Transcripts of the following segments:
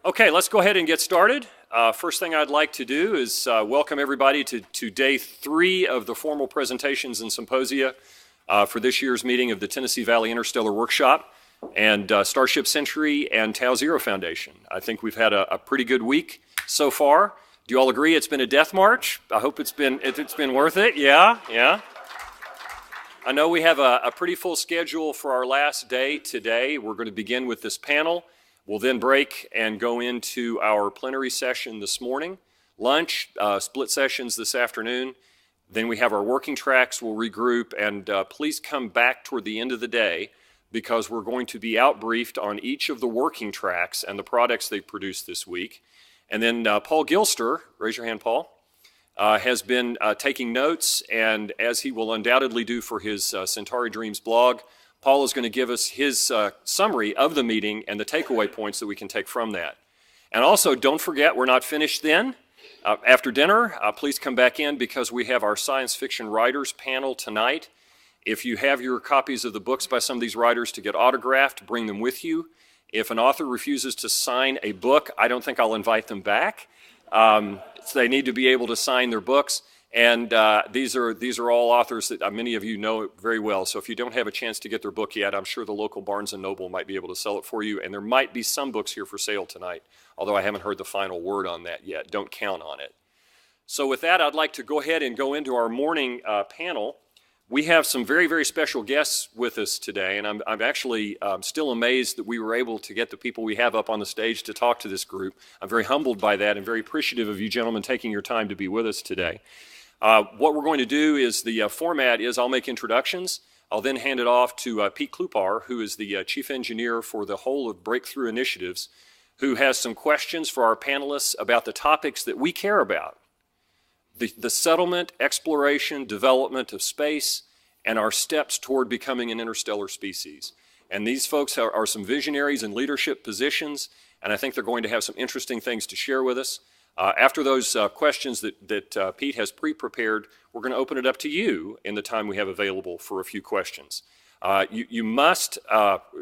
Okay, let's go ahead and get started. First thing I'd like to do is welcome everybody to day 3 of the formal presentations and symposia for this year's meeting of the Tennessee Valley Interstellar Workshop and Starship Century and Tau Zero Foundation. I think we've had a pretty good week so far. Do you all agree it's been a death march? I hope it's been worth it. Yeah. I know we have a pretty full schedule for our last day today. We're going to begin with this panel. We'll then break and go into our plenary session this morning, lunch, split sessions this afternoon. Then we have our working tracks. We'll regroup, and please come back toward the end of the day because we're going to be outbriefed on each of the working tracks and the products they produced this week. And then Paul Gilster, raise your hand, Paul, has been taking notes, and as he will undoubtedly do for his Centauri Dreams blog, Paul is going to give us his summary of the meeting and the takeaway points that we can take from that. And also, don't forget, we're not finished then. After dinner, please come back in because we have our science fiction writers panel tonight. If you have your copies of the books by some of these writers to get autographed, bring them with you. If an author refuses to sign a book, I don't think I'll invite them back. So they need to be able to sign their books. And these are all authors that many of you know very well. So if you don't have a chance to get their book yet, I'm sure the local Barnes & Noble might be able to sell it for you. And there might be some books here for sale tonight, although I haven't heard the final word on that yet. Don't count on it. So with that, I'd like to go ahead and go into our morning panel. We have some very, very special guests with us today, and I'm actually still amazed that we were able to get the people we have up on the stage to talk to this group. I'm very humbled by that and very appreciative of you gentlemen taking your time to be with us today. What we're going to do is the format is I'll make introductions. I'll then hand it off to Pete Klupar, who is the chief engineer for the whole of Breakthrough Initiatives, who has some questions for our panelists about the topics that we care about. The settlement, exploration, development of space, and our steps toward becoming an interstellar species. And these folks are some visionaries in leadership positions, and I think they're going to have some interesting things to share with us. After those questions that Pete has pre-prepared, we're going to open it up to you in the time we have available for a few questions. You must,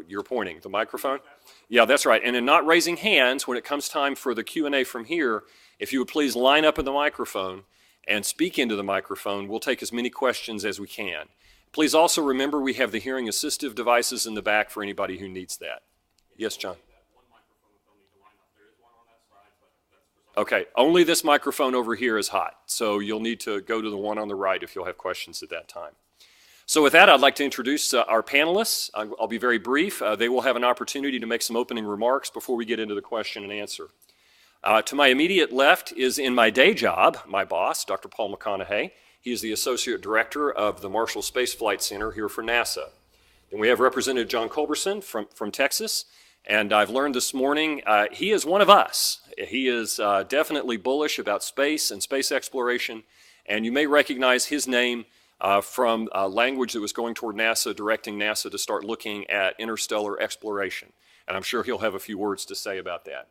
you're pointing, the microphone? Yeah, that's right. And in not raising hands, when it comes time for the Q&A from here, if you would please line up in the microphone and speak into the microphone, we'll take as many questions as we can. Please also remember we have the hearing assistive devices in the back for anybody who needs that. Yes, John? Okay, only this microphone over here is hot, so you'll need to go to the one on the right if you'll have questions at that time. So with that, I'd like to introduce our panelists. I'll be very brief. They will have an opportunity to make some opening remarks before we get into the question and answer. To my immediate left is, in my day job, my boss, Dr. Paul McConnaughey. He is the Associate Director of the Marshall Space Flight Center here for NASA. Then we have Representative John Culbertson from Texas. And I've learned this morning, he is one of us. He is definitely bullish about space and space exploration, and you may recognize his name from language that was going toward NASA, directing NASA to start looking at interstellar exploration. And I'm sure he'll have a few words to say about that.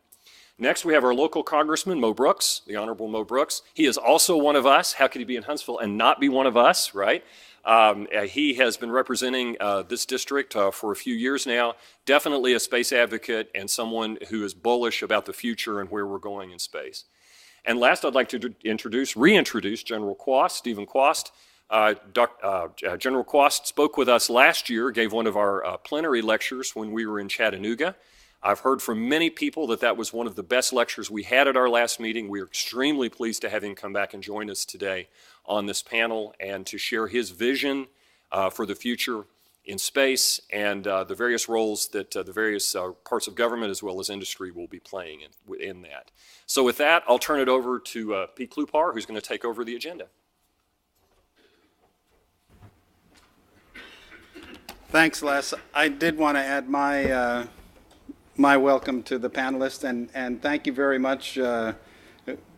Next, we have our local Congressman, Mo Brooks, the Honorable Mo Brooks. He is also one of us. How could he be in Huntsville and not be one of us, right? He has been representing this district for a few years now, definitely a space advocate and someone who is bullish about the future and where we're going in space. And last, I'd like to reintroduce General Kwast, Stephen Kwast. General Kwast spoke with us last year, gave one of our plenary lectures when we were in Chattanooga. I've heard from many people that was one of the best lectures we had at our last meeting. We are extremely pleased to have him come back and join us today on this panel and to share his vision for the future in space and the various roles that the various parts of government as well as industry will be playing in that. So with that, I'll turn it over to Pete Klupar, who's going to take over the agenda. Thanks, Les. I did want to add my welcome to the panelists, and thank you very much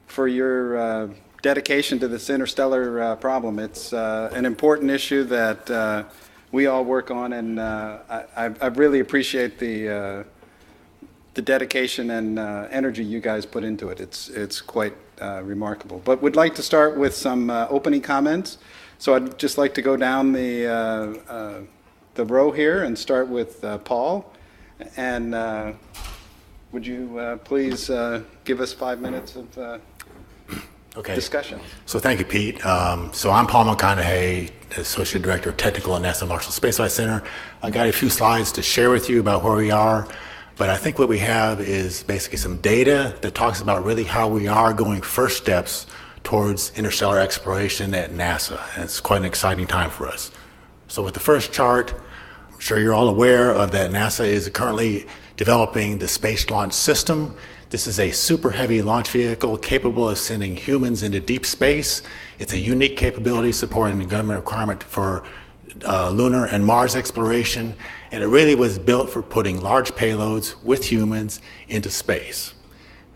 for your dedication to this interstellar problem. It's an important issue that we all work on, and I really appreciate the dedication and energy you guys put into it. It's quite remarkable. But would like to start with some opening comments. So I'd just like to go down the row here and start with Paul. And would you please give us 5 minutes of discussion? So thank you, Pete. So I'm Paul McConnaughey, Associate Director of Technical at NASA Marshall Space Flight Center. I got a few slides to share with you about where we are, but I think what we have is basically some data that talks about really how we are going first steps towards interstellar exploration at NASA, and it's quite an exciting time for us. So with the first chart, I'm sure you're all aware of that NASA is currently developing the Space Launch System. This is a super heavy launch vehicle capable of sending humans into deep space. It's a unique capability supporting the government requirement for lunar and Mars exploration, and it really was built for putting large payloads with humans into space.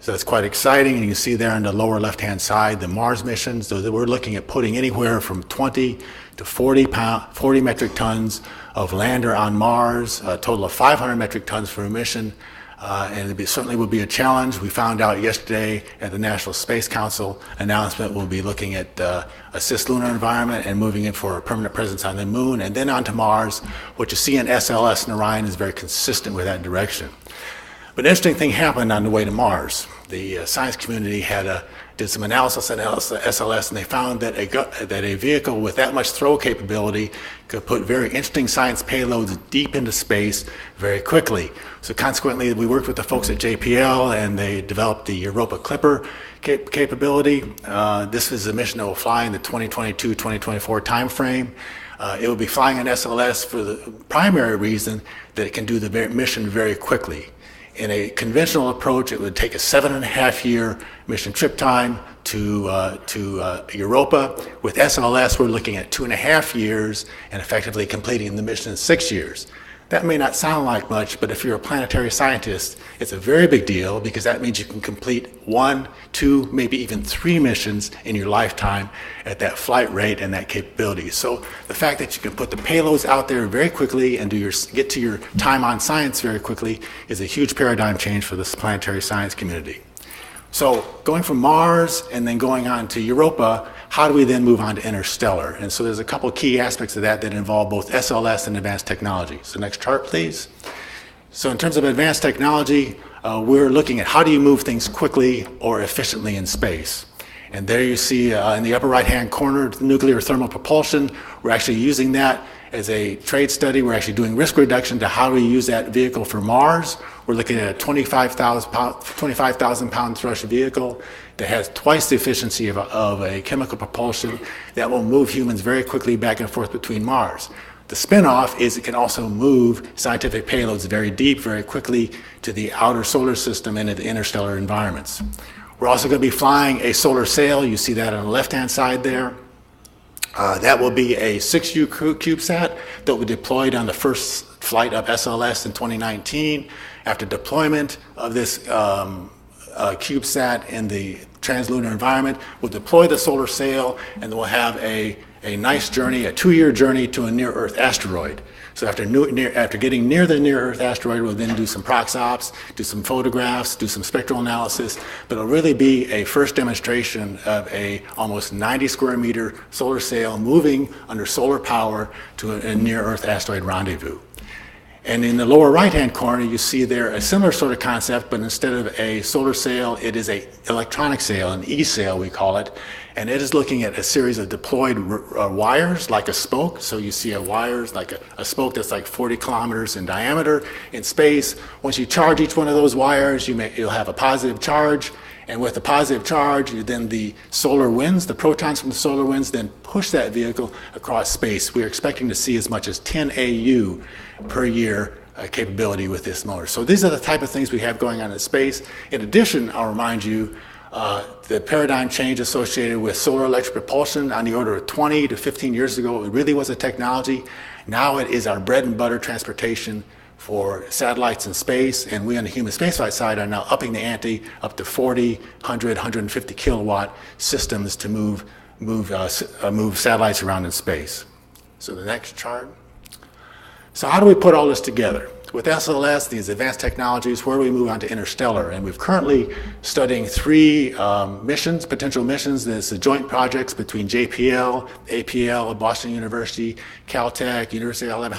So it's quite exciting, and you see there on the lower left-hand side the Mars missions. So we're looking at putting anywhere from 20 to 40 metric tons of lander on Mars, a total of 500 metric tons for a mission, and it certainly would be a challenge. We found out yesterday at the National Space Council announcement we'll be looking at a cislunar environment and moving in for a permanent presence on the Moon and then onto Mars. What you see in SLS and Orion is very consistent with that direction. But an interesting thing happened on the way to Mars. The science community did some analysis on SLS, and they found that a vehicle with that much throw capability could put very interesting science payloads deep into space very quickly. So consequently, we worked with the folks at JPL, and they developed the Europa Clipper capability. This is a mission that will fly in the 2022-2024 timeframe. It will be flying in SLS for the primary reason that it can do the mission very quickly. In a conventional approach, it would take a 7.5-year mission trip time to Europa. With SLS, we're looking at 2.5 years and effectively completing the mission in 6 years. That may not sound like much, but if you're a planetary scientist, it's a very big deal because that means you can complete 1, 2, maybe even 3 missions in your lifetime at that flight rate and that capability. So the fact that you can put the payloads out there very quickly and get to your time on science very quickly is a huge paradigm change for this planetary science community. So going from Mars and then going on to Europa, how do we then move on to Interstellar? And so there's a couple key aspects of that involve both SLS and advanced technology. So next chart, please. So in terms of advanced technology, we're looking at how do you move things quickly or efficiently in space. And there you see in the upper right-hand corner, nuclear thermal propulsion. We're actually using that as a trade study. We're actually doing risk reduction to how we use that vehicle for Mars. We're looking at a 25,000 pound thrust vehicle that has twice the efficiency of a chemical propulsion that will move humans very quickly back and forth between Mars. The spin-off is it can also move scientific payloads very deep, very quickly to the outer solar system and into the interstellar environments. We're also going to be flying a solar sail. You see that on the left-hand side there. That will be a 6U CubeSat that will be deployed on the first flight of SLS in 2019. After deployment of this CubeSat in the translunar environment, we'll deploy the solar sail, and we'll have a nice journey, a 2-year journey to a near-Earth asteroid. So after getting near the near-Earth asteroid, we'll then do some prox ops, do some photographs, do some spectral analysis, but it'll really be a first demonstration of a almost 90 square meter solar sail moving under solar power to a near-Earth asteroid rendezvous. And in the lower right-hand corner, you see there a similar sort of concept, but instead of a solar sail, it is an electronic sail, an e-sail we call it. And it is looking at a series of deployed wires like a spoke. So you see a wires like a spoke that's like 40 kilometers in diameter in space. Once you charge each one of those wires, you'll have a positive charge. And with the positive charge, then the solar winds, the protons from the solar winds, then push that vehicle across space. We're expecting to see as much as 10 AU per year capability with this motor. So these are the type of things we have going on in space. In addition, I'll remind you, the paradigm change associated with solar electric propulsion on the order of 20 to 15 years ago, it really was a technology. Now it is our bread and butter transportation for satellites in space, and we on the human spaceflight side are now upping the ante up to 40, 100, 150 kilowatt systems to move satellites around in space. So the next chart. So how do we put all this together? With SLS, these advanced technologies, where do we move on to Interstellar? And we're currently studying 3 missions, potential missions. There's the joint projects between JPL, APL, Boston University, Caltech, University of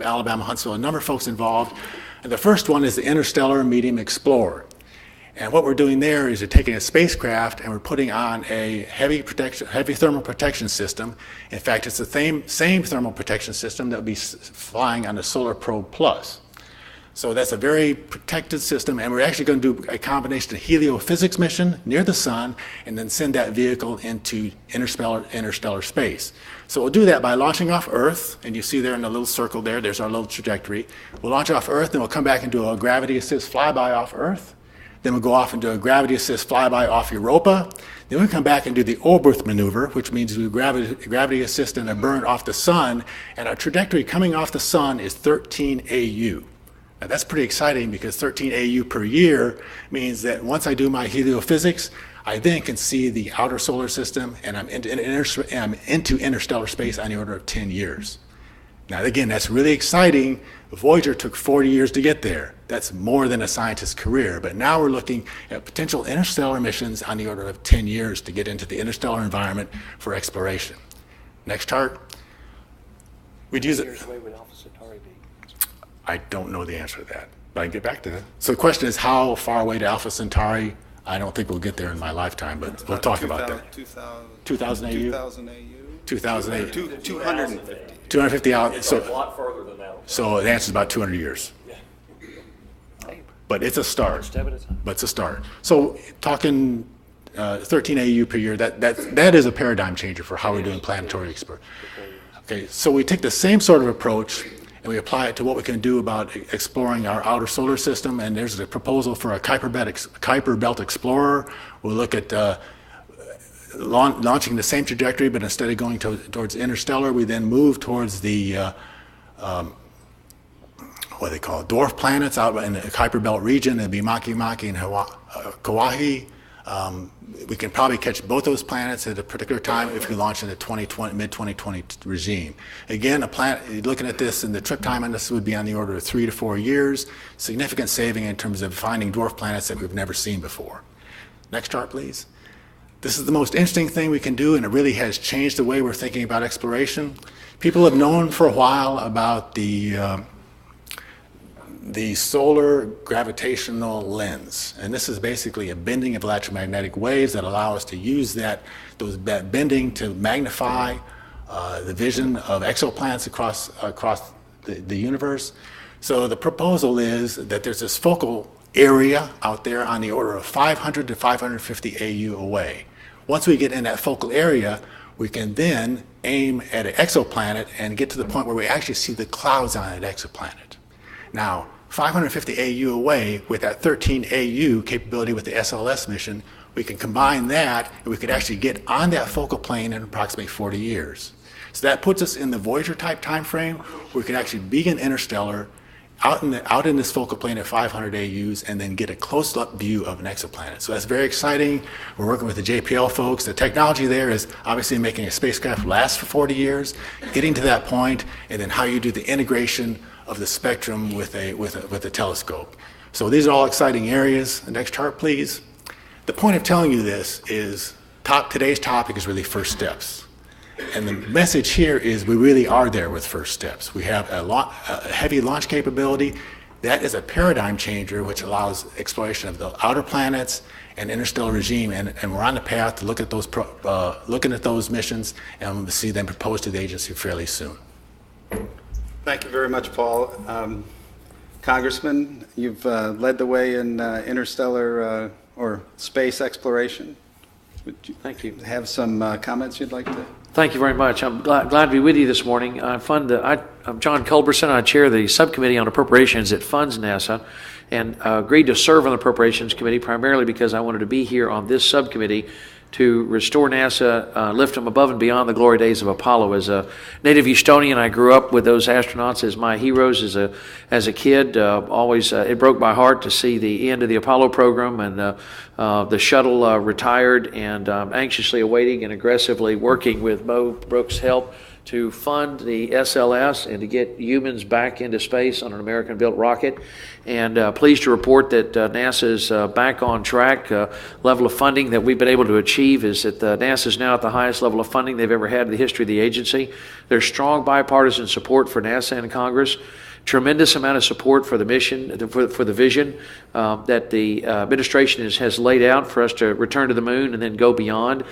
Alabama, Huntsville, a number of folks involved. And the first one is the Interstellar Medium Explorer. And what we're doing there is we're taking a spacecraft and we're putting on a heavy thermal protection system. In fact, it's the same thermal protection system that will be flying on the Solar Probe Plus. So that's a very protected system, and we're actually going to do a combination of heliophysics mission near the sun and then send that vehicle into interstellar space. So we'll do that by launching off Earth, and you see there in the little circle there's our little trajectory. We'll launch off Earth, then we'll come back and do a gravity assist flyby off Earth. Then we'll go off and do a gravity assist flyby off Europa. Then we come back and do the Oberth maneuver, which means we gravity assist and a burn off the sun, and our trajectory coming off the sun is 13 AU. Now that's pretty exciting because 13 AU per year means that once I do my heliophysics, I then can see the outer solar system, and I'm into interstellar space on the order of 10 years. Now again, that's really exciting. Voyager took 40 years to get there. That's more than a scientist's career, but now we're looking at potential interstellar missions on the order of 10 years to get into the interstellar environment for exploration. Next chart. We'd use it. I don't know the answer to that, but I can get back to that. So the question is, how far away to Alpha Centauri? I don't think we'll get there in my lifetime, but we'll talk about that. 2,000 AU? 2,000 AU. 250. 250 out. It's a lot further than that. So the answer is about 200 years. But it's a start. But it's a start. So talking 13 AU per year, that is a paradigm changer for how we're doing planetary exploration. Okay, so we take the same sort of approach and we apply it to what we can do about exploring our outer solar system. And there's a proposal for a Kuiper Belt Explorer. We'll look at launching the same trajectory, but instead of going towards interstellar, we then move towards the what they call dwarf planets out in the Kuiper Belt region. It'd be Makemake and Kauai. We can probably catch both those planets at a particular time if we launch in the mid-2020 regime. Again, looking at this, and the trip time on this would be on the order of 3 to 4 years. Significant saving in terms of finding dwarf planets that we've never seen before. Next chart, please. This is the most interesting thing we can do, and it really has changed the way we're thinking about exploration. People have known for a while about the solar gravitational lens, and this is basically a bending of electromagnetic waves that allow us to use that bending to magnify the vision of exoplanets across the universe. So the proposal is that there's this focal area out there on the order of 500 to 550 AU away. Once we get in that focal area, we can then aim at an exoplanet and get to the point where we actually see the clouds on that exoplanet. Now, 550 AU away with that 13 AU capability with the SLS mission, we can combine that and we could actually get on that focal plane in approximately 40 years. So that puts us in the Voyager type time frame where we can actually begin interstellar out in this focal plane at 500 AUs and then get a close-up view of an exoplanet. So that's very exciting. We're working with the JPL folks. The technology there is obviously making a spacecraft last for 40 years, getting to that point, and then how you do the integration of the spectrum with a telescope. So these are all exciting areas. The next chart, please. The point of telling you this is today's topic is really first steps. And the message here is we really are there with first steps. We have a heavy launch capability. That is a paradigm changer which allows exploration of the outer planets and interstellar regime, and we're on the path to look at those looking at those missions, and we'll see them proposed to the agency fairly soon. Thank you very much, Paul. Congressman, you've led the way in interstellar or space exploration. Thank you. Have some comments you'd like to? Thank you very much. I'm glad to be with you this morning. I'm John Culbertson. I chair the subcommittee on appropriations that funds NASA, and agreed to serve on the appropriations committee primarily because I wanted to be here on this subcommittee to restore NASA, lift them above and beyond the glory days of Apollo. As a native Houstonian, I grew up with those astronauts as my heroes as a kid. Always, it broke my heart to see the end of the Apollo program, and the shuttle retired, and anxiously awaiting and aggressively working with Mo Brooks' help to fund the SLS and to get humans back into space on an American-built rocket. And pleased to report that NASA's back on track. Level of funding that we've been able to achieve is that NASA's now at the highest level of funding they've ever had in the history of the agency. There's strong bipartisan support for NASA and Congress tremendous amount of support for the mission, for the vision that the administration has laid out for us to return to the moon and then go beyond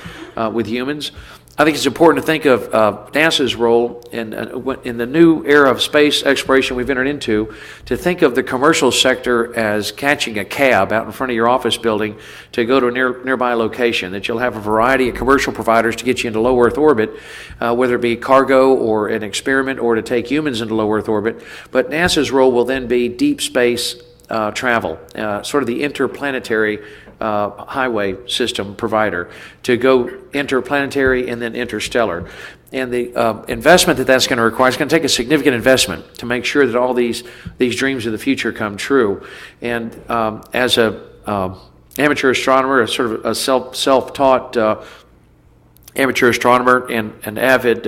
with humans. I think it's important to think of NASA's role in the new era of space exploration we've entered into, to think of the commercial sector as catching a cab out in front of your office building to go to a nearby location, that you'll have a variety of commercial providers to get you into low Earth orbit, whether it be cargo or an experiment or to take humans into low Earth orbit. But NASA's role will then be deep space travel, sort of the interplanetary highway system provider, to go interplanetary and then interstellar. And the investment that's going to require is going to take a significant investment to make sure that all these dreams of the future come true. And as a amateur astronomer, a sort of a self-taught amateur astronomer and an avid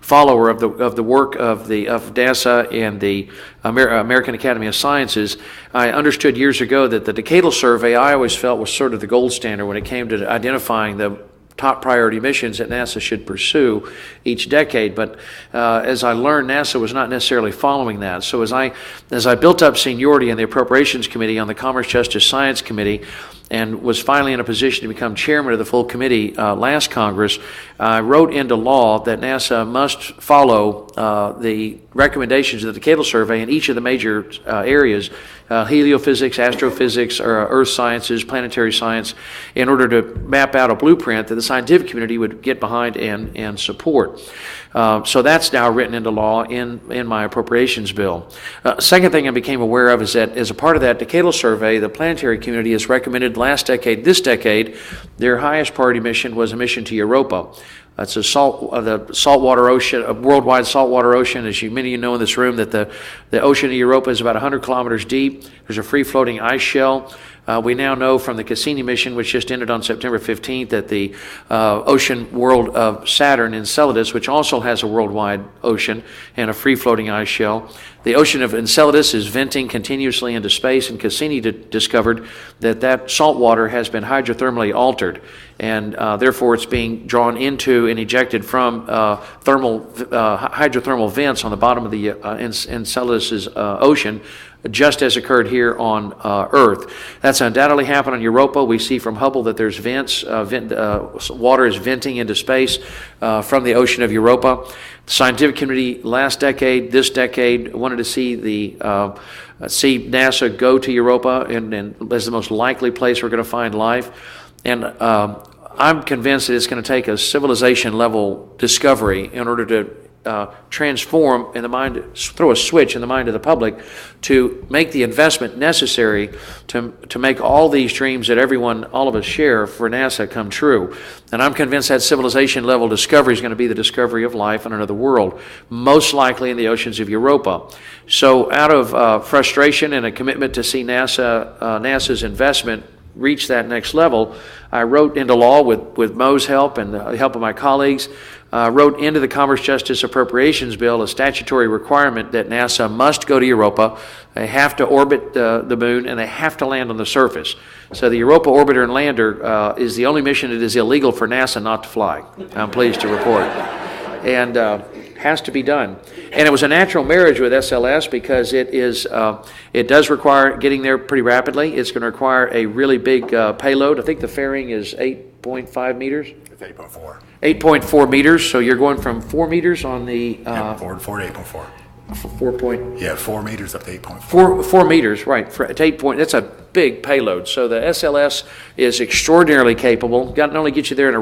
follower of the work of NASA and the American Academy of Sciences, I understood years ago that the decadal survey I always felt was sort of the gold standard when it came to identifying the top priority missions that NASA should pursue each decade. But as I learned, NASA was not necessarily following that. So as I built up seniority in the Appropriations Committee, on the Commerce, Justice, Science Committee, and was finally in a position to become chairman of the full committee last Congress, I wrote into law that NASA must follow the recommendations of the decadal survey in each of the major areas, heliophysics, astrophysics, earth sciences, planetary science, in order to map out a blueprint that the scientific community would get behind and support. So that's now written into law in my appropriations bill. Second thing I became aware of is that as a part of that decadal survey, the planetary community has recommended last decade, this decade, their highest priority mission was a mission to Europa. That's the saltwater ocean, a worldwide saltwater ocean. As many of you know in this room, that the ocean of Europa is about 100 kilometers deep. There's a free-floating ice shell. We now know from the Cassini mission, which just ended on September 15th, that the ocean world of Saturn, Enceladus, which also has a worldwide ocean and a free-floating ice shell. The ocean of Enceladus is venting continuously into space, and Cassini discovered that salt water has been hydrothermally altered, and therefore it's being drawn into and ejected from hydrothermal vents on the bottom of the Enceladus's ocean, just as occurred here on Earth. That's undoubtedly happened on Europa. We see from Hubble that there's vents, water is venting into space from the ocean of Europa. The scientific community last decade, this decade, wanted to see NASA go to Europa and as the most likely place we're going to find life. And I'm convinced that it's going to take a civilization-level discovery in order to transform in the mind, throw a switch in the mind of the public to make the investment necessary to make all these dreams that all of us share for NASA come true. And I'm convinced that civilization level discovery is going to be the discovery of life on another world, most likely in the oceans of Europa. So out of frustration and a commitment to see NASA's investment reach that next level, I wrote into law with Mo's help and the help of my colleagues, wrote into the Commerce, Justice, Appropriations Bill a statutory requirement that NASA must go to Europa. They have to orbit the moon, and they have to land on the surface. So the Europa orbiter and lander is the only mission it is illegal for NASA not to fly, I'm pleased to report. And has to be done. And it was a natural marriage with SLS because it does require getting there pretty rapidly. It's going to require a really big payload. I think the fairing is 8.5 meters. It's 8.4. 8.4 meters. So you're going from 4 meters on the 4 to 8.4. 4 meters up to 8.4. 4 meters, right? To 8 point. That's a big payload. So the SLS is extraordinarily capable. Not only get you there in a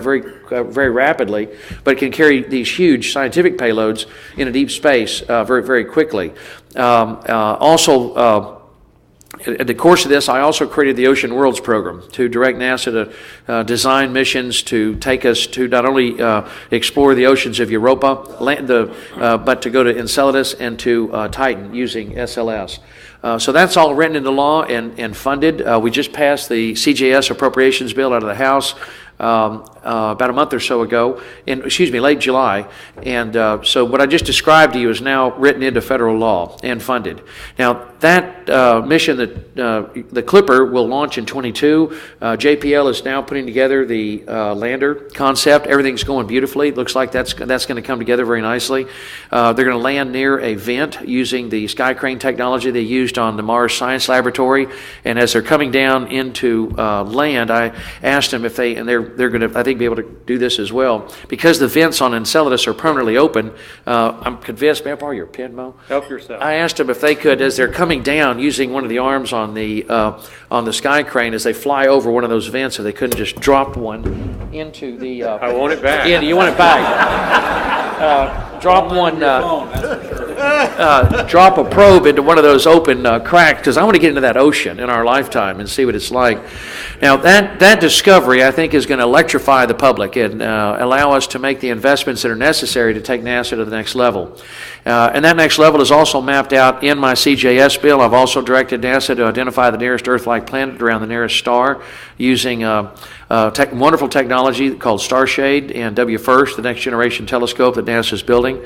very rapidly, but it can carry these huge scientific payloads in a deep space very, very quickly. In the course of this, I also created the Ocean Worlds program to direct NASA to design missions to take us to not only explore the oceans of Europa, but to go to Enceladus and to Titan using SLS. So that's all written into law and funded. We just passed the CJS appropriations bill out of the House. about a month or so ago, late July. And so what I just described to you is now written into federal law and funded. Now, that mission, the Klupar, will launch in 22. JPL is now putting together the lander concept. Everything's going beautifully. It looks like that's going to come together very nicely. They're going to land near a vent using the sky crane technology they used on the Mars Science Laboratory. And as they're coming down into land, I asked them if they're going to, I think, be able to do this as well. Because the vents on Enceladus are permanently open, I'm convinced, may I borrow your pen, Mo? Help yourself. I asked them if they could, as they're coming down, using one of the arms on the sky crane, as they fly over one of those vents, if they couldn't just drop one into the... I want it back. Yeah, you want it back. Drop one... drop a probe into one of those open cracks, because I want to get into that ocean in our lifetime and see what it's like. Now, that discovery, I think, is going to electrify the public and allow us to make the investments that are necessary to take NASA to the next level. And that next level is also mapped out in my CJS bill. I've also directed NASA to identify the nearest Earth-like planet around the nearest star using wonderful technology called Starshade and WFIRST, the next generation telescope that NASA is building.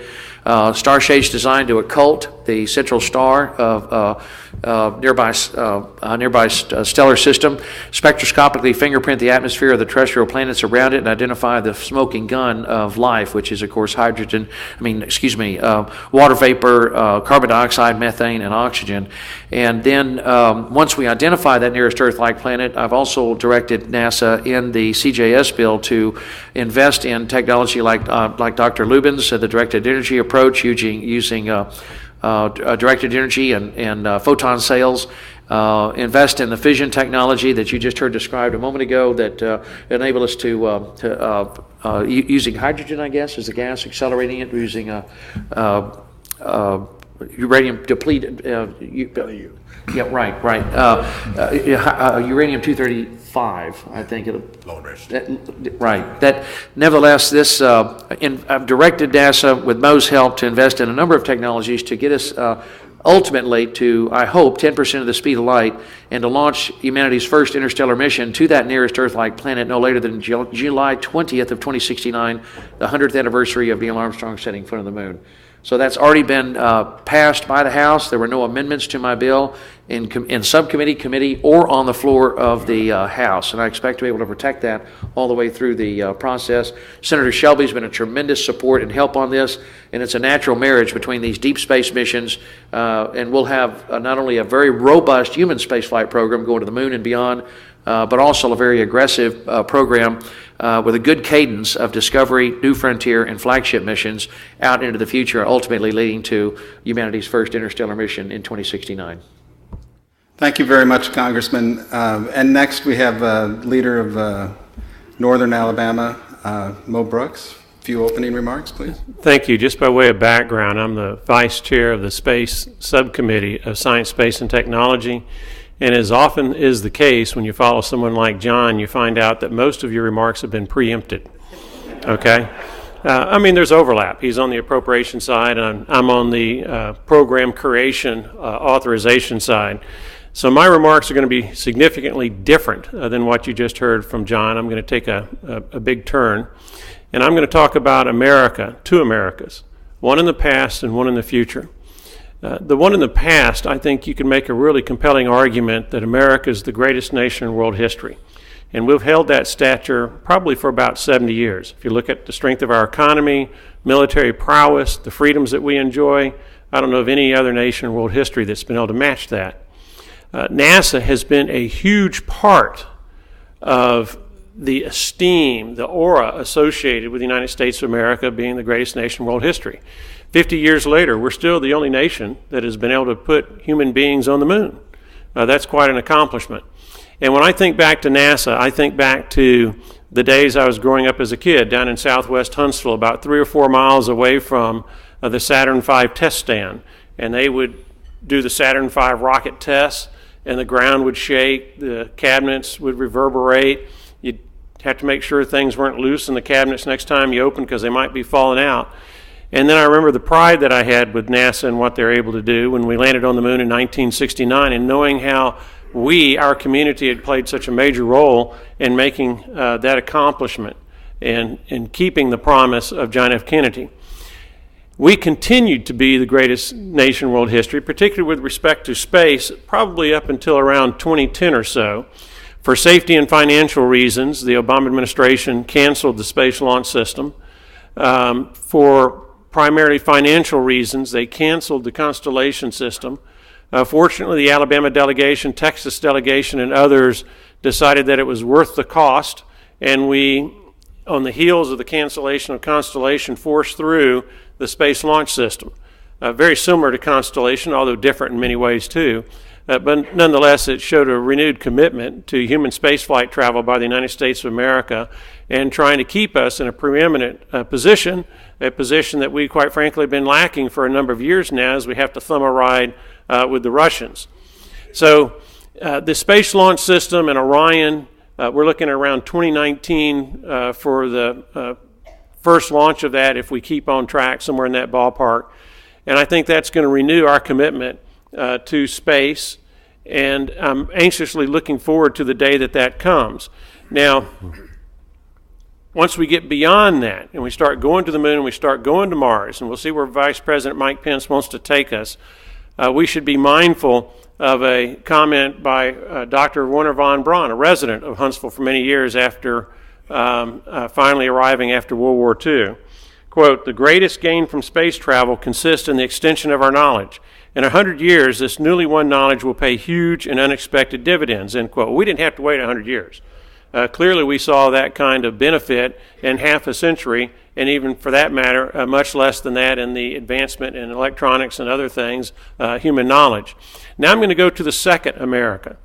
Starshade's designed to occult the central star of nearby stellar system, spectroscopically fingerprint the atmosphere of the terrestrial planets around it, and identify the smoking gun of life, which is, of course, water vapor, carbon dioxide, methane, and oxygen. And then once we identify that nearest Earth-like planet, I've also directed NASA in the CJS bill to invest in technology like Dr. Lubin's, the directed energy approach, using directed energy and photon cells. Invest in the fission technology that you just heard described a moment ago that enable us to using hydrogen, I guess, as the gas, accelerating it using uranium depleted. Uranium-235, I think it'll. Low enriched. Right. That, nevertheless, this I've directed NASA with Mo's help to invest in a number of technologies to get us ultimately to, I hope, 10% of the speed of light, and to launch humanity's first interstellar mission to that nearest Earth-like planet no later than July 20th of 2069, the 100th anniversary of Neil Armstrong setting foot on the moon. So that's already been passed by the House. There were no amendments to my bill in subcommittee, committee, or on the floor of the House. And I expect to be able to protect that all the way through the process. Senator Shelby's been a tremendous support and help on this, and it's a natural marriage between these deep space missions, and we'll have not only a very robust human spaceflight program going to the moon and beyond, but also a very aggressive program with a good cadence of discovery, new frontier, and flagship missions out into the future, ultimately leading to humanity's first interstellar mission in 2069. Thank you very much, Congressman. And next we have leader of Northern Alabama, Mo Brooks. A few opening remarks, please. Thank you. Just by way of background, I'm the vice chair of the Space Subcommittee of Science, Space, and Technology. And as often is the case, when you follow someone like John, you find out that most of your remarks have been preempted. Okay? There's overlap. He's on the appropriation side, and I'm on the program creation authorization side. So my remarks are going to be significantly different than what you just heard from John. I'm going to take a big turn, and I'm going to talk about America, two Americas, one in the past and one in the future. The one in the past, I think you can make a really compelling argument that America is the greatest nation in world history. And we've held that stature probably for about 70 years. If you look at the strength of our economy, military prowess, the freedoms that we enjoy, I don't know of any other nation in world history that's been able to match that. NASA has been a huge part of the esteem, the aura associated with the United States of America being the greatest nation in world history. 50 years later, we're still the only nation that has been able to put human beings on the moon. That's quite an accomplishment. And when I think back to NASA, I think back to the days I was growing up as a kid down in southwest Huntsville, about 3 or 4 miles away from the Saturn V test stand. And they would do the Saturn V rocket tests, and the ground would shake, the cabinets would reverberate. You'd have to make sure things weren't loose in the cabinets next time you opened because they might be falling out. And then I remember the pride that I had with NASA and what they're able to do when we landed on the moon in 1969, and knowing how our community, had played such a major role in making that accomplishment and in keeping the promise of John F. Kennedy. We continued to be the greatest nation in world history, particularly with respect to space, probably up until around 2010 or so. For safety and financial reasons, the Obama administration canceled the Space Launch System. For primarily financial reasons, they canceled the Constellation system. Fortunately, the Alabama delegation, Texas delegation, and others decided that it was worth the cost, and we, on the heels of the cancellation of Constellation, forced through the Space Launch System. Very similar to Constellation, although different in many ways too. But nonetheless, it showed a renewed commitment to human spaceflight travel by the United States of America and trying to keep us in a preeminent position, a position that we, quite frankly, have been lacking for a number of years now as we have to thumb a ride with the Russians. So the Space Launch System and Orion, we're looking at around 2019 for the first launch of that if we keep on track somewhere in that ballpark. And I think that's going to renew our commitment to space, and I'm anxiously looking forward to the day that that comes. Now, once we get beyond that and we start going to the moon and we start going to Mars, and we'll see where Vice President Mike Pence wants to take us, we should be mindful of a comment by Dr. Werner von Braun, a resident of Huntsville for many years after finally arriving after World War II. Quote, "The greatest gain from space travel consists in the extension of our knowledge. In 100 years, this newly won knowledge will pay huge and unexpected dividends," end quote. We didn't have to wait 100 years. Clearly, we saw that kind of benefit in half a century, and even for that matter, much less than that in the advancement in electronics and other things, human knowledge. Now I'm going to go to the second America,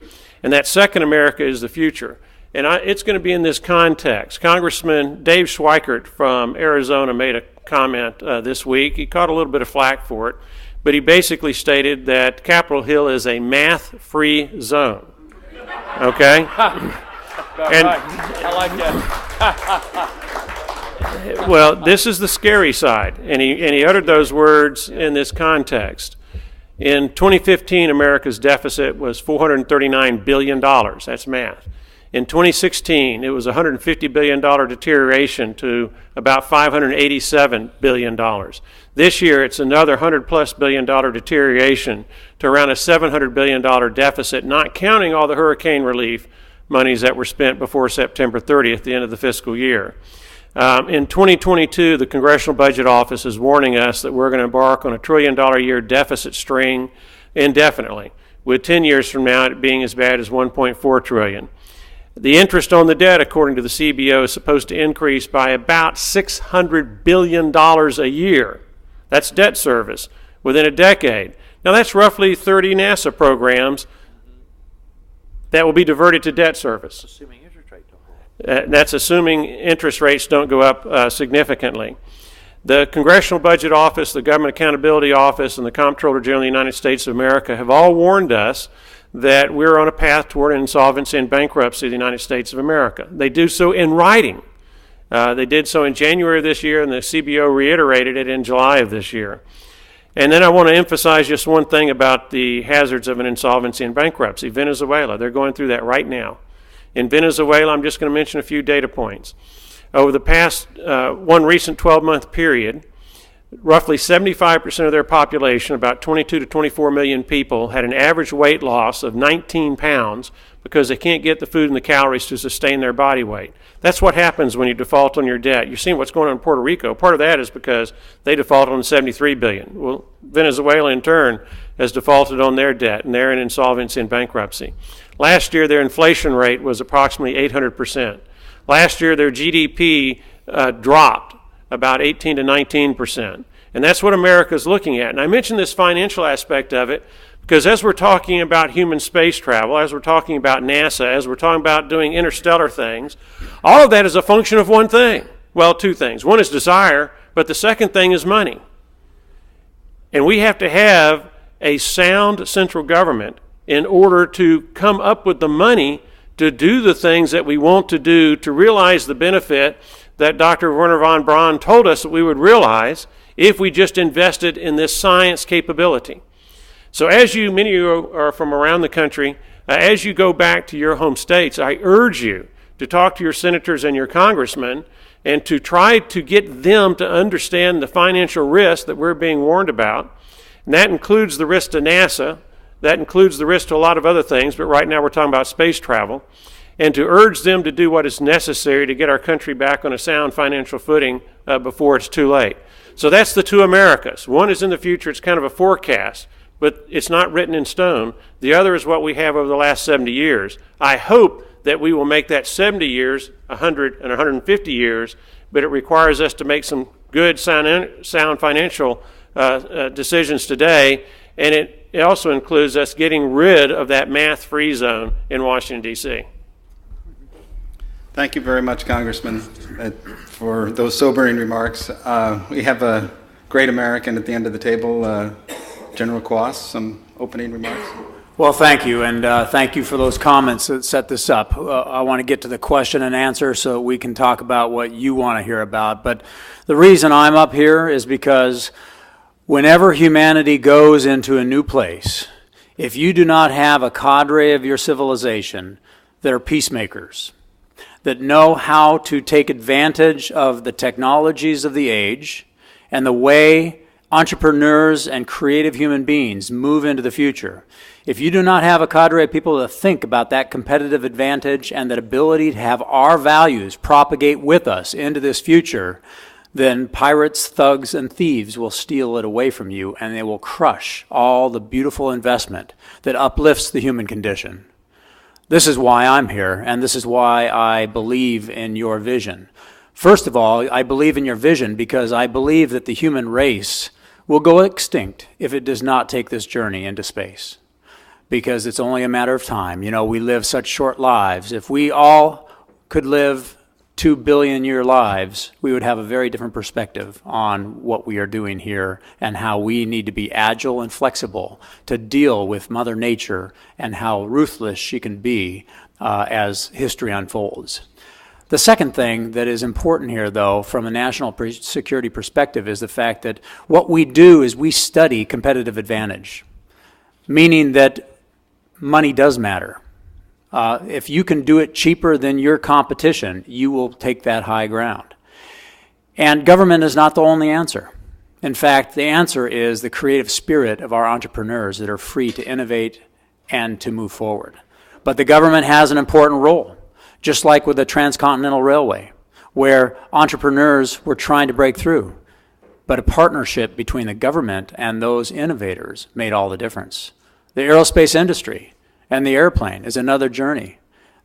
and that second America is the future. And it's going to be in this context. Congressman Dave Schweikert from Arizona made a comment this week. He caught a little bit of flack for it, but he basically stated that Capitol Hill is a math-free zone. Okay? And, I like that. well, this is the scary side, and he uttered those words in this context. In 2015, America's deficit was $439 billion. That's math. In 2016, it was a $150 billion deterioration to about $587 billion. This year, it's another $100+ billion deterioration to around a $700 billion deficit, not counting all the hurricane relief monies that were spent before September 30th, the end of the fiscal year. In 2022, the Congressional Budget Office is warning us that we're going to embark on a $1 trillion a year deficit string indefinitely, with 10 years from now it being as bad as $1.4 trillion. The interest on the debt, according to the CBO, is supposed to increase by about $600 billion a year. That's debt service within a decade. Now, that's roughly 30 NASA programs that will be diverted to debt service. Assuming interest rate don't go up. That's assuming interest rates don't go up significantly. The Congressional Budget Office, the Government Accountability Office, and the Comptroller General of the United States of America have all warned us that we're on a path toward insolvency and bankruptcy of the United States of America. They do so in writing. They did so in January of this year, and the CBO reiterated it in July of this year. And then I want to emphasize just one thing about the hazards of an insolvency and bankruptcy. Venezuela, they're going through that right now. In Venezuela, I'm just going to mention a few data points. Over the past one recent 12-month period, roughly 75% of their population, about 22 to 24 million people, had an average weight loss of 19 pounds because they can't get the food and the calories to sustain their body weight. That's what happens when you default on your debt. You're seeing what's going on in Puerto Rico. Part of that is because they defaulted on $73 billion. Well, Venezuela, in turn, has defaulted on their debt, and they're in insolvency and bankruptcy. Last year, their inflation rate was approximately 800%. Last year, their GDP dropped about 18 to 19%. And that's what America's looking at. And I mention this financial aspect of it because as we're talking about human space travel, as we're talking about NASA, as we're talking about doing interstellar things, all of that is a function of one thing. Well, two things. One is desire, but the second thing is money. And we have to have a sound central government in order to come up with the money to do the things that we want to do to realize the benefit that Dr. Werner von Braun told us that we would realize if we just invested in this science capability. So as many of you are from around the country, As you go back to your home states, I urge you to talk to your senators and your congressmen and to try to get them to understand the financial risk that we're being warned about. And that includes the risk to NASA. That includes the risk to a lot of other things, but right now we're talking about space travel. And to urge them to do what is necessary to get our country back on a sound financial footing before it's too late. So that's the two Americas. One is in the future, it's kind of a forecast, but it's not written in stone. The other is what we have over the last 70 years. I hope that we will make that 70 years, 100 and 150 years, but it requires us to make some good, sound financial decisions today, and it also includes us getting rid of that math-free zone in Washington, D.C. Thank you very much, Congressman, for those sobering remarks. We have a great American at the end of the table, General Kwast, some opening remarks. Well, thank you, and thank you for those comments that set this up. I want to get to the question and answer so we can talk about what you want to hear about. But the reason I'm up here is because whenever humanity goes into a new place, if you do not have a cadre of your civilization that are peacemakers, that know how to take advantage of the technologies of the age and the way entrepreneurs and creative human beings move into the future. If you do not have a cadre of people that think about that competitive advantage and that ability to have our values propagate with us into this future, then pirates, thugs, and thieves will steal it away from you, and they will crush all the beautiful investment that uplifts the human condition. This is why I'm here, and this is why I believe in your vision. First of all, I believe in your vision because I believe that the human race will go extinct if it does not take this journey into space, because it's only a matter of time. You know, we live such short lives. If we all could live 2 billion-year lives, we would have a very different perspective on what we are doing here and how we need to be agile and flexible to deal with Mother Nature and how ruthless she can be as history unfolds. The second thing that is important here, though, from a national security perspective is the fact that what we do is we study competitive advantage, meaning that money does matter. If you can do it cheaper than your competition, you will take that high ground. And government is not the only answer. In fact, the answer is the creative spirit of our entrepreneurs that are free to innovate and to move forward. But the government has an important role, just like with the Transcontinental Railway, where entrepreneurs were trying to break through. But a partnership between the government and those innovators made all the difference. The aerospace industry and the airplane is another journey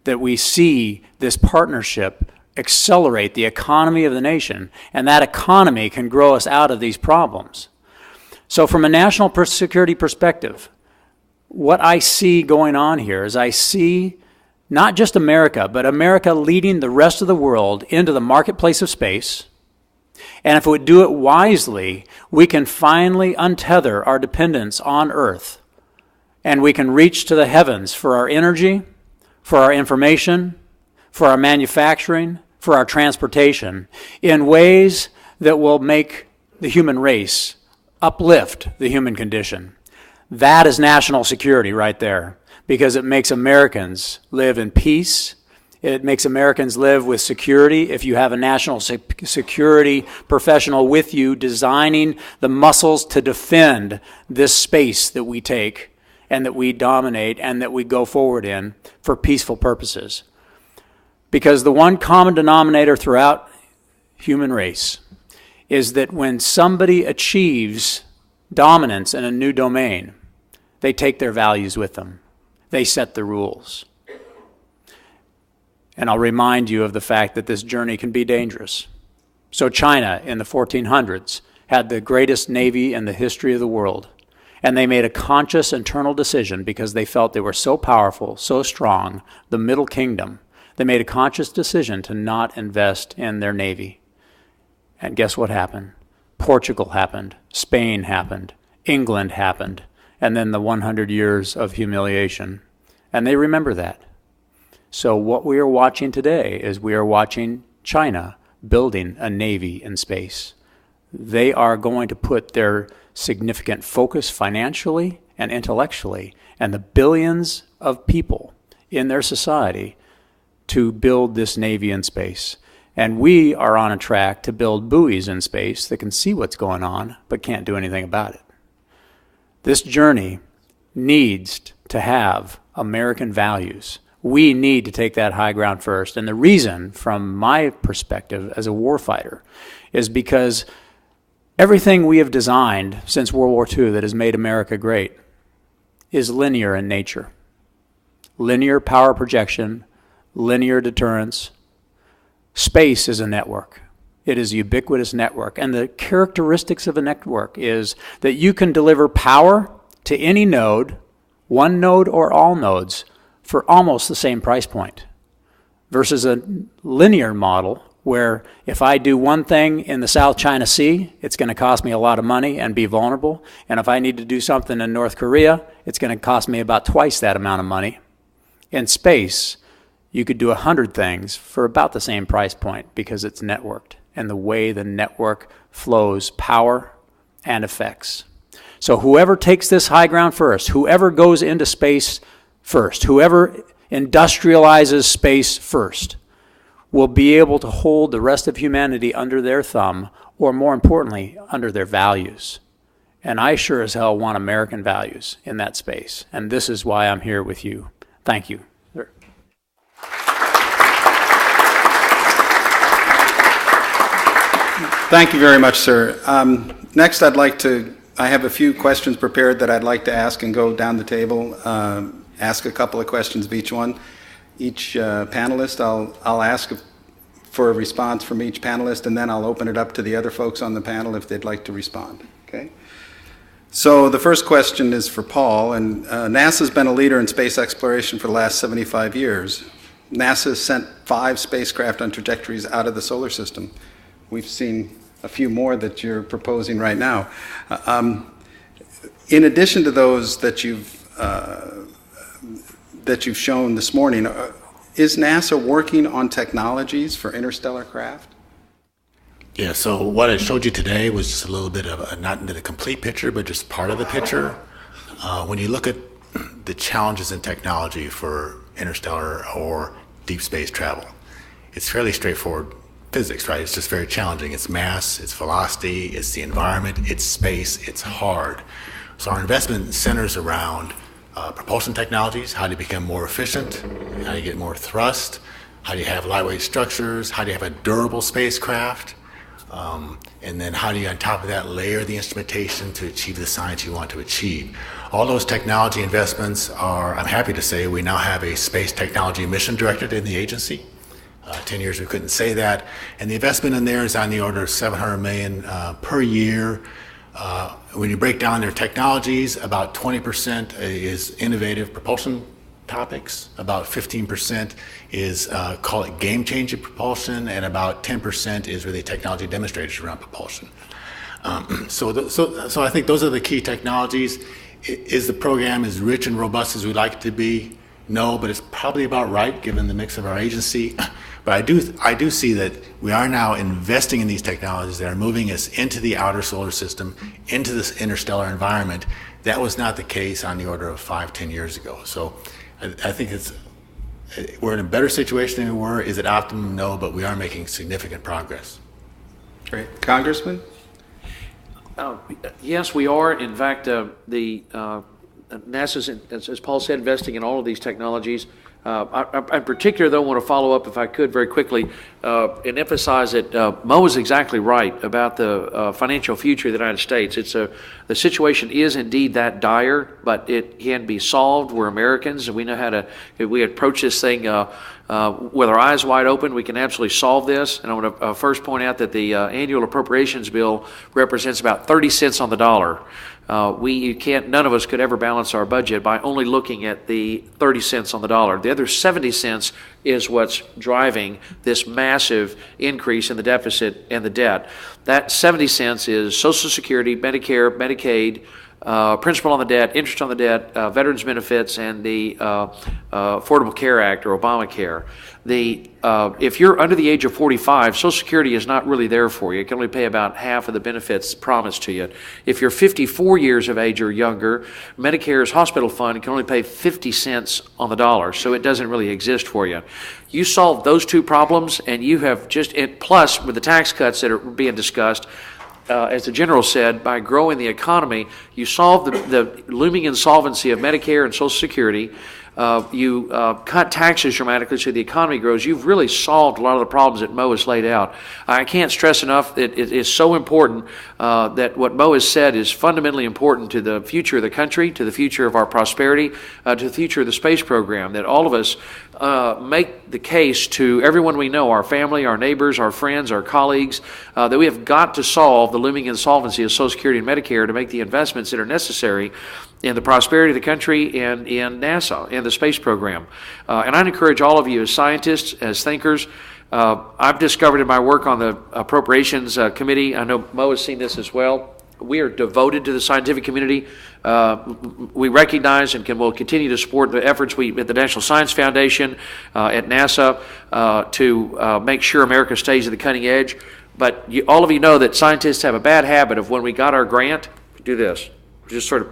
that we see this partnership accelerate the economy of the nation, and that economy can grow us out of these problems. So from a national security perspective, what I see going on here is I see not just America, but America leading the rest of the world into the marketplace of space. And if we do it wisely, we can finally untether our dependence on Earth. And we can reach to the heavens for our energy, for our information, for our manufacturing, for our transportation, in ways that will make the human race uplift the human condition. That is national security right there, because it makes Americans live in peace. It makes Americans live with security. If you have a national security professional with you designing the muscles to defend this space that we take and that we dominate and that we go forward in for peaceful purposes. Because the one common denominator throughout human race is that when somebody achieves dominance in a new domain, they take their values with them. They set the rules. And I'll remind you of the fact that this journey can be dangerous. So China in the 1400s had the greatest navy in the history of the world. And they made a conscious internal decision because they felt they were so powerful, so strong, the Middle Kingdom. They made a conscious decision to not invest in their navy. And guess what happened? Portugal happened, Spain happened, England happened, and then the 100 years of humiliation. And they remember that. So what we are watching today is we are watching China building a navy in space. They are going to put their significant focus financially and intellectually and the billions of people in their society to build this Navy in space. And we are on a track to build buoys in space that can see what's going on but can't do anything about it. This journey needs to have American values. We need to take that high ground first. And the reason, from my perspective as a warfighter, is because everything we have designed since World War II that has made America great is linear in nature. Linear power projection, linear deterrence. Space is a network. It is a ubiquitous network. And the characteristics of a network is that you can deliver power to any node, one node or all nodes, for almost the same price point, versus a linear model where if I do one thing in the South China Sea, it's going to cost me a lot of money and be vulnerable. And if I need to do something in North Korea, it's going to cost me about twice that amount of money. In space, you could do 100 things for about the same price point because it's networked and the way the network flows power and effects. So whoever takes this high ground first, whoever goes into space first, whoever industrializes space first, will be able to hold the rest of humanity under their thumb, or more importantly, under their values. And I sure as hell want American values in that space. And this is why I'm here with you. Thank you. Thank you very much, sir. Next, I have a few questions prepared that I'd like to ask and go down the table, ask a couple of questions of each one. Each panelist, I'll ask for a response from each panelist, and then I'll open it up to the other folks on the panel if they'd like to respond. Okay? So the first question is for Paul, and NASA's been a leader in space exploration for the last 75 years. NASA sent 5 spacecraft on trajectories out of the solar system. We've seen a few more that you're proposing right now. In addition to those that you've shown this morning, is NASA working on technologies for interstellar craft? Yeah, so what I showed you today was just a little bit of not into the complete picture, but just part of the picture. When you look at the challenges in technology for interstellar or deep space travel, it's fairly straightforward physics, right? It's just very challenging. It's mass, it's velocity, it's the environment, it's space, it's hard. So our investment centers around propulsion technologies. How do you become more efficient? How do you get more thrust? How do you have lightweight structures? How do you have a durable spacecraft? And then how do you, on top of that, layer the instrumentation to achieve the science you want to achieve? All those technology investments are, I'm happy to say, we now have a space technology mission director in the agency. 10 years we couldn't say that. And the investment in there is on the order of $700 million per year. When you break down their technologies, about 20% is innovative propulsion topics, about 15% is, call it game-changing propulsion, and about 10% is really technology demonstrators around propulsion. So I think those are the key technologies. Is the program as rich and robust as we'd like it to be? No, but it's probably about right given the mix of our agency. But I do see that we are now investing in these technologies that are moving us into the outer solar system, into this interstellar environment. That was not the case on the order of 5-10 years ago. So I think we're in a better situation than we were. Is it optimum? No, but we are making significant progress. Great. Congressman? Yes, we are. In fact, NASA's, as Paul said, investing in all of these technologies. I in particular, though, want to follow up, if I could, very quickly, and emphasize that Mo is exactly right about the financial future of the United States. The situation is indeed that dire, but it can be solved. We're Americans, and we know how to. If we approach this thing with our eyes wide open, we can absolutely solve this. And I want to first point out that the annual appropriations bill represents about 30 cents on the dollar. None of us could ever balance our budget by only looking at the 30 cents on the dollar. The other 70 cents is what's driving this massive increase in the deficit and the debt. That 70 cents is Social Security, Medicare, Medicaid, principal on the debt, interest on the debt, veterans benefits, and the Affordable Care Act or Obamacare. If you're under the age of 45, Social Security is not really there for you. It can only pay about half of the benefits promised to you. If you're 54 years of age or younger, Medicare's hospital fund can only pay 50 cents on the dollar, so it doesn't really exist for you. You solve those two problems, and you have plus with the tax cuts that are being discussed, as the general said, by growing the economy, you solve the looming insolvency of Medicare and Social Security. You cut taxes dramatically so the economy grows. You've really solved a lot of the problems that Mo has laid out. I can't stress enough that it is so important that what Mo has said is fundamentally important to the future of the country, to the future of our prosperity, to the future of the space program, that all of us make the case to everyone we know, our family, our neighbors, our friends, our colleagues, that we have got to solve the looming insolvency of Social Security and Medicare to make the investments that are necessary in the prosperity of the country and in NASA and the space program. And I'd encourage all of you as scientists, as thinkers, I've discovered in my work on the Appropriations Committee, I know Mo has seen this as well, we are devoted to the scientific community. We recognize and will continue to support the efforts at the National Science Foundation, at NASA, to make sure America stays at the cutting edge. But all of you know that scientists have a bad habit of when we got our grant, do this. Just sort of,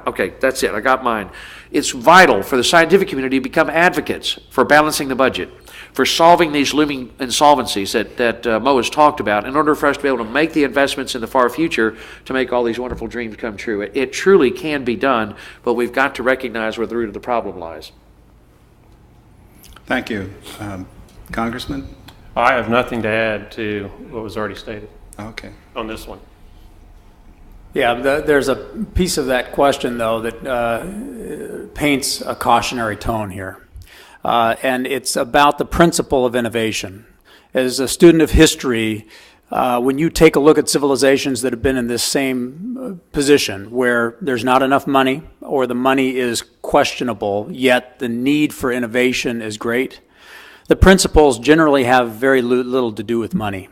okay, that's it, I got mine. It's vital for the scientific community to become advocates for balancing the budget, for solving these looming insolvencies that Mo has talked about in order for us to be able to make the investments in the far future to make all these wonderful dreams come true. It truly can be done, but we've got to recognize where the root of the problem lies. Thank you. Congressman? I have nothing to add to what was already stated Okay. on this one. Yeah, there's a piece of that question, though, that paints a cautionary tone here. And it's about the principle of innovation. As a student of history, when you take a look at civilizations that have been in this same position, where there's not enough money or the money is questionable, yet the need for innovation is great, the principles generally have very little to do with money.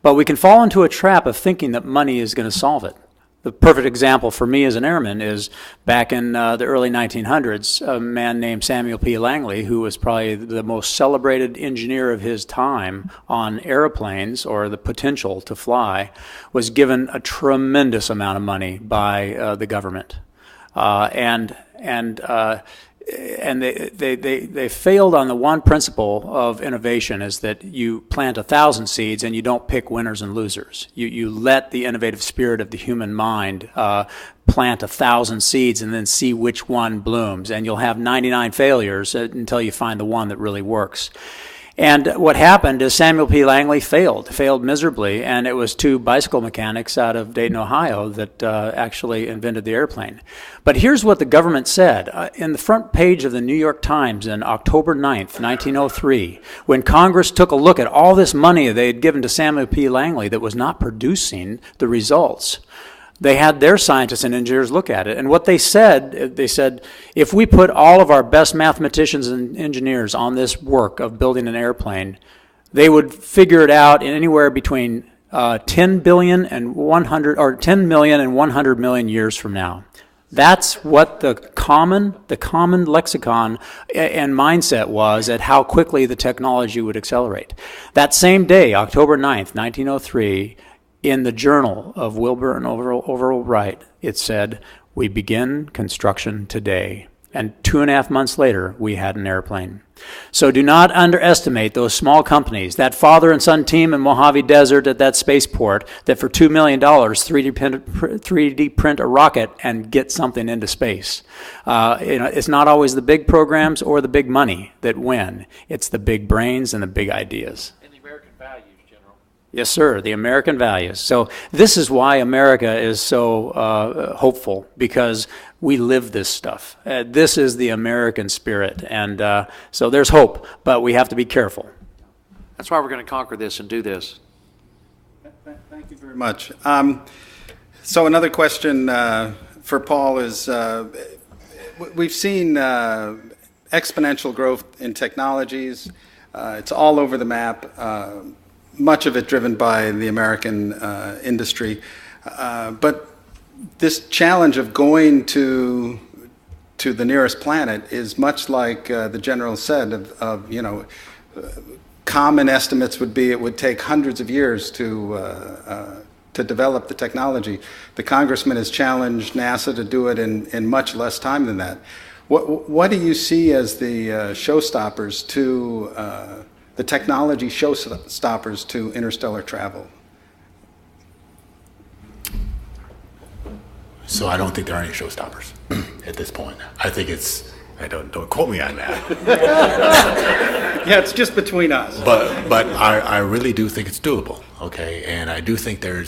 But we can fall into a trap of thinking that money is going to solve it. The perfect example for me as an airman is back in the early 1900s, a man named Samuel P. Langley, who was probably the most celebrated engineer of his time on airplanes or the potential to fly, was given a tremendous amount of money by the government. And they failed on the one principle of innovation, is that you plant 1,000 seeds and you don't pick winners and losers. You let the innovative spirit of the human mind plant 1,000 seeds and then see which one blooms. And you'll have 99 failures until you find the one that really works. And what happened is Samuel P. Langley failed miserably, and it was two bicycle mechanics out of Dayton, Ohio that actually invented the airplane. But here's what the government said. In the front page of the New York Times on October 9th, 1903, when Congress took a look at all this money they had given to Samuel P. Langley that was not producing the results, they had their scientists and engineers look at it. And what they said, if we put all of our best mathematicians and engineers on this work of building an airplane, they would figure it out in anywhere between 10 billion and 100, or 10 million and 100 million years from now. That's what the common lexicon and mindset was at how quickly the technology would accelerate. That same day, October 9th, 1903, in the Journal of Wilbur and Orville Wright, it said, "We begin construction today." And 2.5 months later, we had an airplane. So do not underestimate those small companies, that father and son team in Mojave Desert at that spaceport that for $2 million 3D print a rocket and get something into space. It's not always the big programs or the big money that win. It's the big brains and the big ideas. Yes, sir, the American values. So this is why America is so hopeful, because we live this stuff. This is the American spirit. And so there's hope, but we have to be careful. That's why we're going to conquer this and do this. Thank you very much. So another question for Paul is, we've seen exponential growth in technologies. It's all over the map. Much of it driven by the American industry. But this challenge of going to the nearest planet is much like the general said of common estimates would be it would take hundreds of years to develop the technology. The Congressman has challenged NASA to do it in much less time than that. What do you see as the showstoppers to the technology showstoppers to interstellar travel? So I don't think there are any showstoppers at this point. I think don't quote me on that. Yeah, it's just between us. But I really do think it's doable, okay? And I do think there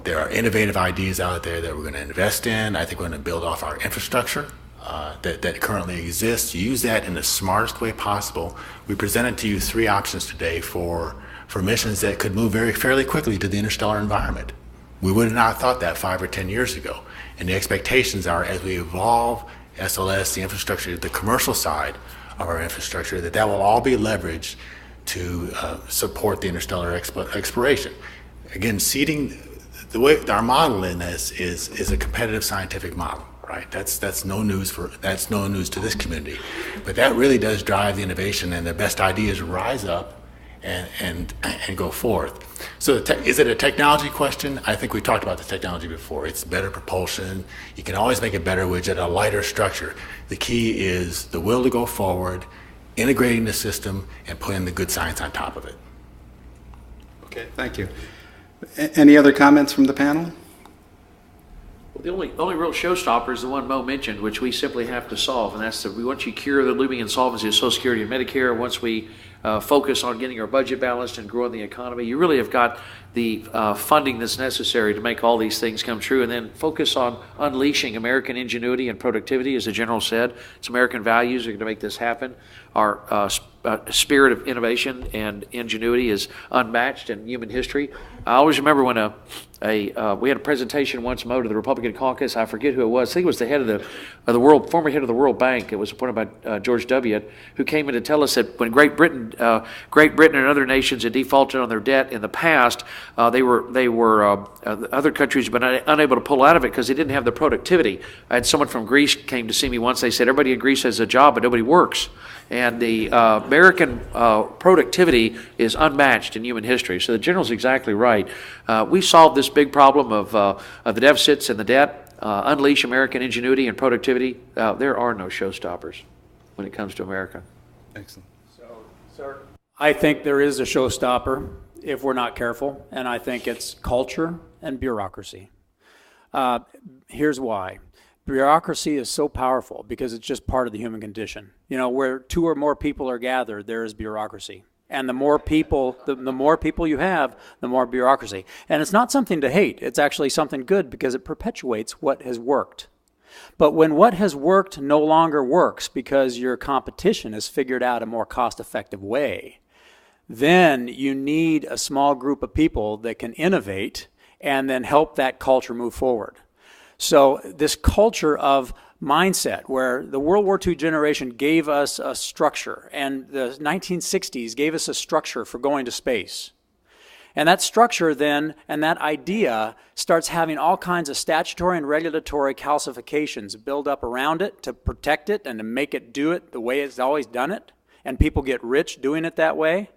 are innovative ideas out there that we're going to invest in. I think we're going to build off our infrastructure that currently exists, use that in the smartest way possible. We presented to you 3 options today for missions that could move fairly quickly to the interstellar environment. We would have not thought that 5 or 10 years ago. And the expectations are, as we evolve SLS, the infrastructure, the commercial side of our infrastructure, that will all be leveraged to support the interstellar exploration. Again, seeding the way our model in this is a competitive scientific model, right? That's no news to this community, but that really does drive the innovation, and the best ideas rise up and go forth. So is it a technology question? I think we talked about the technology before. It's better propulsion. You can always make a better widget, a lighter structure. The key is the will to go forward, integrating the system, and putting the good science on top of it. Okay, thank you. Any other comments from the panel? Well, the only real showstopper is the one Mo mentioned, which we simply have to solve, and that's once you cure the looming insolvency of Social Security and Medicare, once we focus on getting our budget balanced and growing the economy, you really have got the funding that's necessary to make all these things come true, and then focus on unleashing American ingenuity and productivity. As the General said, it's American values that are going to make this happen. Our spirit of innovation and ingenuity is unmatched in human history. I always remember when we had a presentation once, Mo, to the Republican caucus. I forget who it was. I think it was the head of the world, former head of the World Bank. It was appointed by George W., who came in to tell us that when Great Britain and other nations had defaulted on their debt in the past, other countries have been unable to pull out of it because they didn't have the productivity. I had someone from Greece came to see me once. They said everybody in Greece has a job, but nobody works. And the American productivity is unmatched in human history. So the General's exactly right. We solved this big problem of the deficits and the debt, unleash American ingenuity and productivity. There are no showstoppers when it comes to America. Excellent. So, sir, I think there is a showstopper if we're not careful, and I think it's culture and bureaucracy. Here's why. Bureaucracy is so powerful because it's just part of the human condition. Where 2 or more people are gathered, there is bureaucracy. And the more people you have, the more bureaucracy. And it's not something to hate. It's actually something good because it perpetuates what has worked. But when what has worked no longer works because your competition has figured out a more cost-effective way, then you need a small group of people that can innovate and then help that culture move forward. So this culture of mindset where the World War II generation gave us a structure and the 1960s gave us a structure for going to space. And that structure then and that idea starts having all kinds of statutory and regulatory calcifications build up around it to protect it and to make it do it the way it's always done it. And people get rich doing it that way.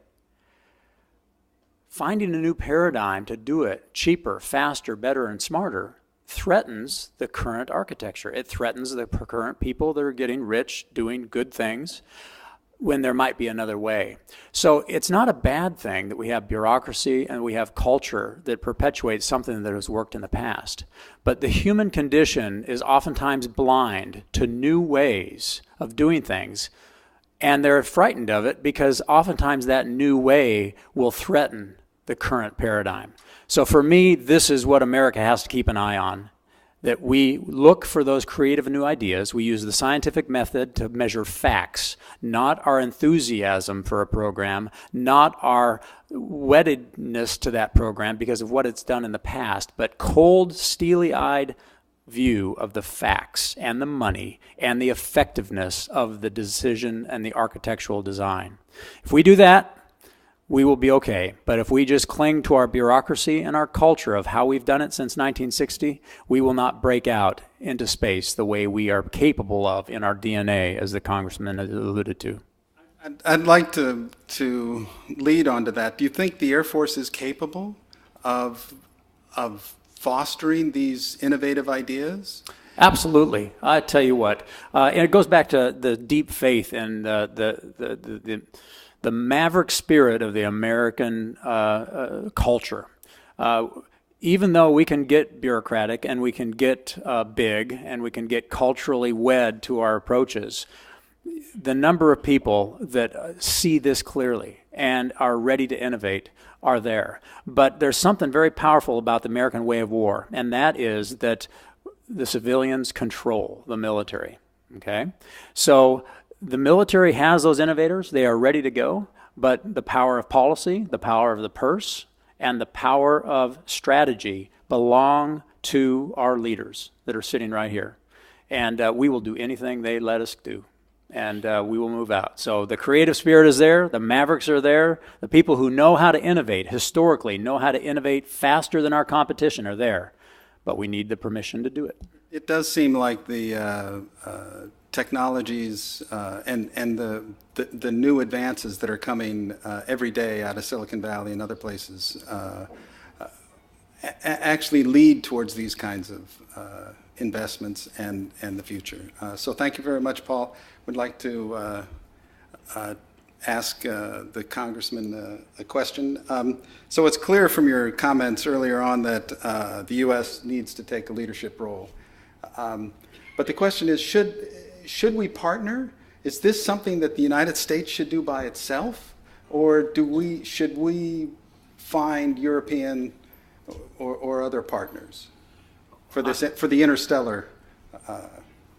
Finding a new paradigm to do it cheaper, faster, better, and smarter threatens the current architecture. It threatens the current people that are getting rich doing good things when there might be another way. So it's not a bad thing that we have bureaucracy and we have culture that perpetuates something that has worked in the past. But the human condition is oftentimes blind to new ways of doing things, and they're frightened of it because oftentimes that new way will threaten the current paradigm. So for me, this is what America has to keep an eye on, that we look for those creative new ideas. We use the scientific method to measure facts, not our enthusiasm for a program, not our weddedness to that program because of what it's done in the past, but cold, steely-eyed view of the facts and the money and the effectiveness of the decision and the architectural design. If we do that, we will be okay. But if we just cling to our bureaucracy and our culture of how we've done it since 1960, we will not break out into space the way we are capable of in our DNA, as the Congressman alluded to. I'd like to lead on to that. Do you think the Air Force is capable of fostering these innovative ideas? Absolutely. I tell you what, and it goes back to the deep faith and the maverick spirit of the American culture. Even though we can get bureaucratic and we can get big and we can get culturally wed to our approaches, the number of people that see this clearly and are ready to innovate are there. But there's something very powerful about the American way of war, and that is that the civilians control the military, okay? So the military has those innovators. They are ready to go, but the power of policy, the power of the purse, and the power of strategy belong to our leaders that are sitting right here. And we will do anything they let us do. And we will move out. So the creative spirit is there, the mavericks are there, the people who know how to innovate, historically know how to innovate faster than our competition are there. But we need the permission to do it. It does seem like the technologies and the new advances that are coming every day out of Silicon Valley and other places actually lead towards these kinds of investments and the future. So thank you very much, Paul. Would like to ask the Congressman a question. So it's clear from your comments earlier on that the U.S. needs to take a leadership role. But the question is, should we partner? Is this something that the United States should do by itself? Or should we find European or other partners for the interstellar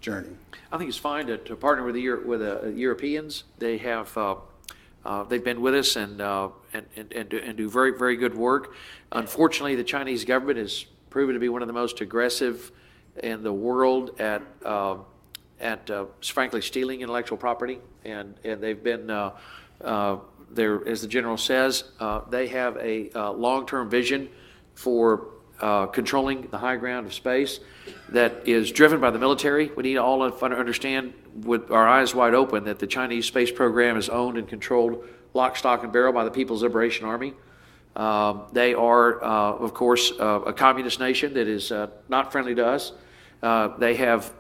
journey? I think it's fine to partner with the Europeans. They have they've been with us and do very, very good work. Unfortunately, the Chinese government has proven to be one of the most aggressive in the world at frankly stealing intellectual property, and they've been there, as the general says, they have a long-term vision for controlling the high ground of space that is driven by the military. We need to all understand with our eyes wide open that the Chinese space program is owned and controlled lock, stock, and barrel by the People's Liberation Army. They are, of course, a communist nation that is not friendly to us. They have,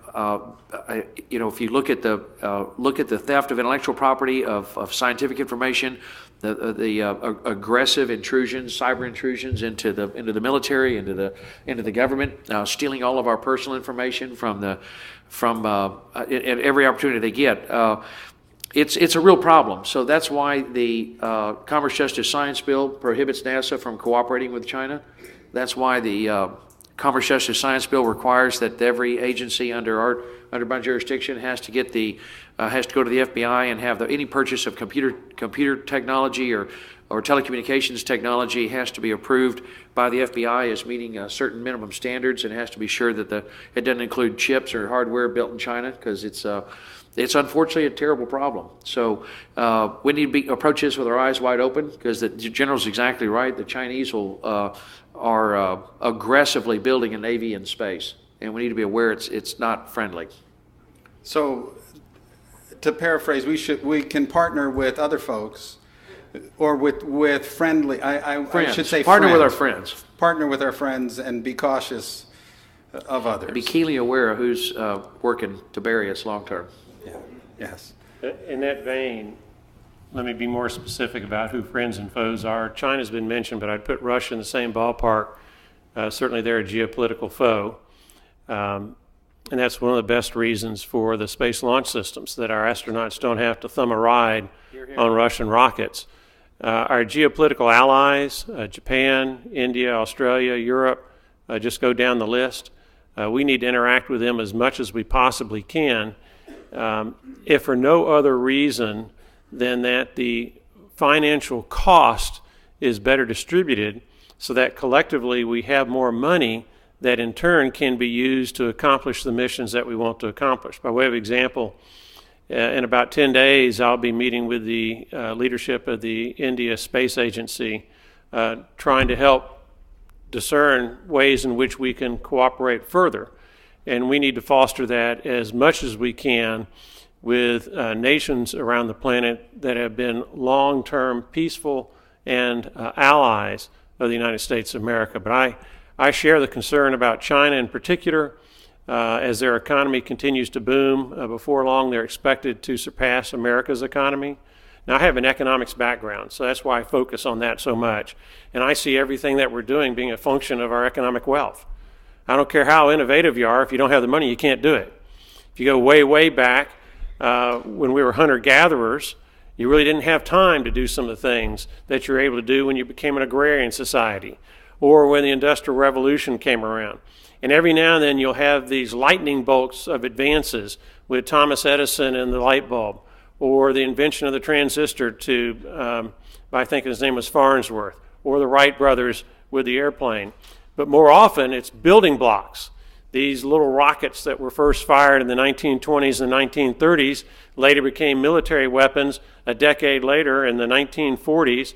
if you look at the theft of intellectual property, of scientific information, the aggressive intrusions, cyber intrusions into the military, into the government, stealing all of our personal information from every opportunity they get. It's a real problem. So that's why the Commerce, Justice, Science Bill prohibits NASA from cooperating with China. That's why the Commerce, Justice, Science Bill requires that every agency under my jurisdiction has to go to the FBI and have any purchase of computer technology or telecommunications technology has to be approved by the FBI as meeting certain minimum standards, and has to be sure that it doesn't include chips or hardware built in China, because it's unfortunately a terrible problem. So we need to approach this with our eyes wide open, because the general's exactly right. The Chinese are aggressively building a navy in space, and we need to be aware it's not friendly. So, to paraphrase, we can partner with other folks, or with friendly. I should say partner friends. with our friends. Partner with our friends and be cautious of others. Be keenly aware of who's working to bury us long term. Yeah. Yes. In that vein, let me be more specific about who friends and foes are. China's been mentioned, but I'd put Russia in the same ballpark. Certainly they're a geopolitical foe. And that's one of the best reasons for the space launch systems, that our astronauts don't have to thumb a ride on Russian rockets. Our geopolitical allies, Japan, India, Australia, Europe, just go down the list. We need to interact with them as much as we possibly can, if for no other reason than that the financial cost is better distributed, so that collectively we have more money that in turn can be used to accomplish the missions that we want to accomplish. By way of example, In about 10 days, I'll be meeting with the leadership of the India Space Agency, trying to help discern ways in which we can cooperate further. And we need to foster that as much as we can with nations around the planet that have been long-term peaceful and allies of the United States of America. But I share the concern about China in particular. As their economy continues to boom, before long they're expected to surpass America's economy. Now, I have an economics background, so that's why I focus on that so much. And I see everything that we're doing being a function of our economic wealth. I don't care how innovative you are, if you don't have the money, you can't do it. If you go way, way back, when we were hunter-gatherers, you really didn't have time to do some of the things that you're able to do when you became an agrarian society, or when the Industrial Revolution came around. And every now and then you'll have these lightning bolts of advances with Thomas Edison and the light bulb, or the invention of the transistor tube, I think his name was Farnsworth, or the Wright brothers with the airplane. But more often it's building blocks. These little rockets that were first fired in the 1920s and 1930s later became military weapons a decade later in the 1940s.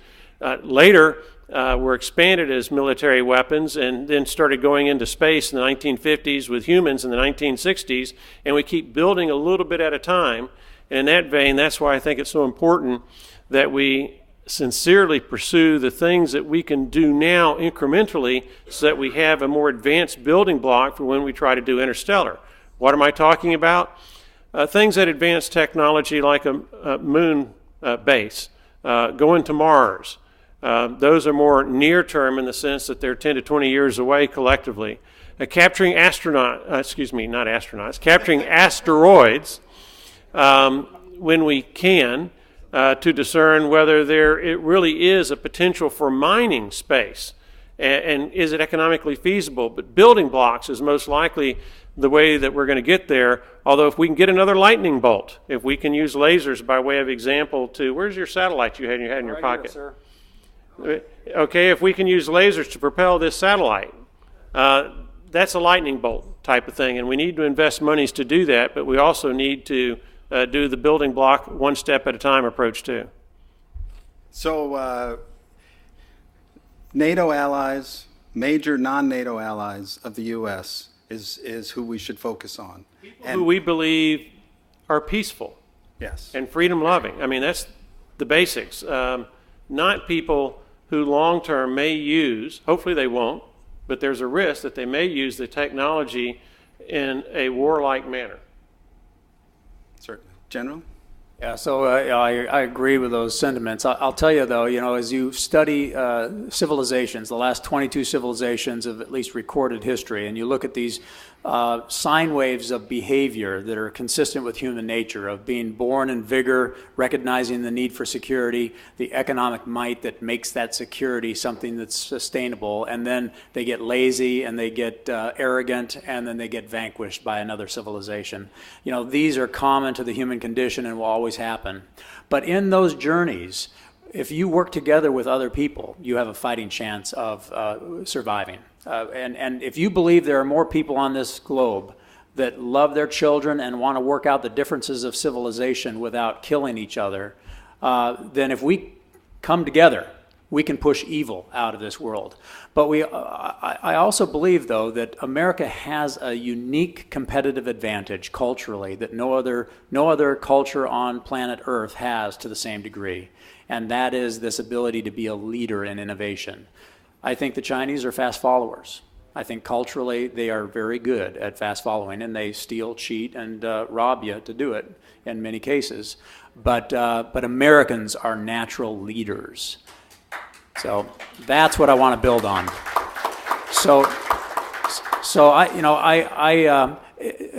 Later were expanded as military weapons and then started going into space in the 1950s with humans in the 1960s, and we keep building a little bit at a time. And in that vein, that's why I think it's so important that we sincerely pursue the things that we can do now incrementally so that we have a more advanced building block for when we try to do Interstellar. What am I talking about? Things that advance technology like a moon base, going to Mars. Those are more near term in the sense that they're 10 to 20 years away collectively. Capturing capturing asteroids when we can, to discern whether it really is a potential for mining space, and is it economically feasible. But building blocks is most likely the way that we're going to get there, although if we can get another lightning bolt, if we can use lasers by way of example to, where's your satellite you had in your pocket? Here, sir. Okay, if we can use lasers to propel this satellite, that's a lightning bolt type of thing, and we need to invest monies to do that, but we also need to do the building block one step at a time approach too. So NATO allies, major non-NATO allies of the U.S. is who we should focus on. Who we believe are peaceful, yes, and freedom-loving. I mean, that's the basics. Not people who long-term may use, hopefully they won't, but there's a risk that they may use the technology in a warlike manner. certainly. General? Yeah, so I agree with those sentiments. I'll tell you, though, as you study civilizations, the last 22 civilizations of at least recorded history, and you look at these sine waves of behavior that are consistent with human nature, of being born in vigor, recognizing the need for security, the economic might that makes that security something that's sustainable, and then they get lazy and they get arrogant, and then they get vanquished by another civilization. These are common to the human condition and will always happen. But in those journeys, if you work together with other people, you have a fighting chance of surviving. And if you believe there are more people on this globe that love their children and want to work out the differences of civilization without killing each other, then if we come together, we can push evil out of this world. But I also believe, though, that America has a unique competitive advantage culturally that no other culture on planet Earth has to the same degree, and that is this ability to be a leader in innovation. I think the Chinese are fast followers. I think culturally they are very good at fast following, and they steal, cheat, and rob you to do it in many cases. But Americans are natural leaders. So that's what I want to build on.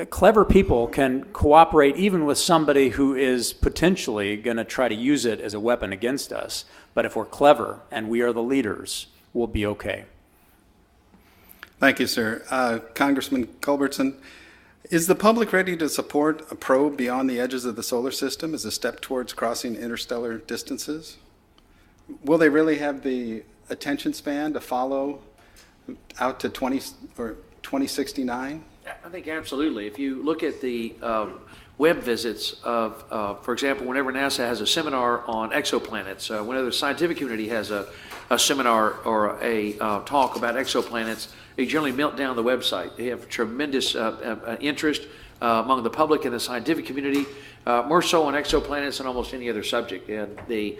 Clever people can cooperate even with somebody who is potentially going to try to use it as a weapon against us. But if we're clever and we are the leaders, we'll be okay. Thank you, sir. Congressman Culbertson, is the public ready to support a probe beyond the edges of the solar system as a step towards crossing interstellar distances? Will they really have the attention span to follow out to 2069? I think absolutely. If you look at web visits of, for example, whenever NASA has a seminar on exoplanets, whenever the scientific community has a seminar or a talk about exoplanets, they generally melt down the website. They have tremendous interest among the public and the scientific community, more so on exoplanets than almost any other subject. And the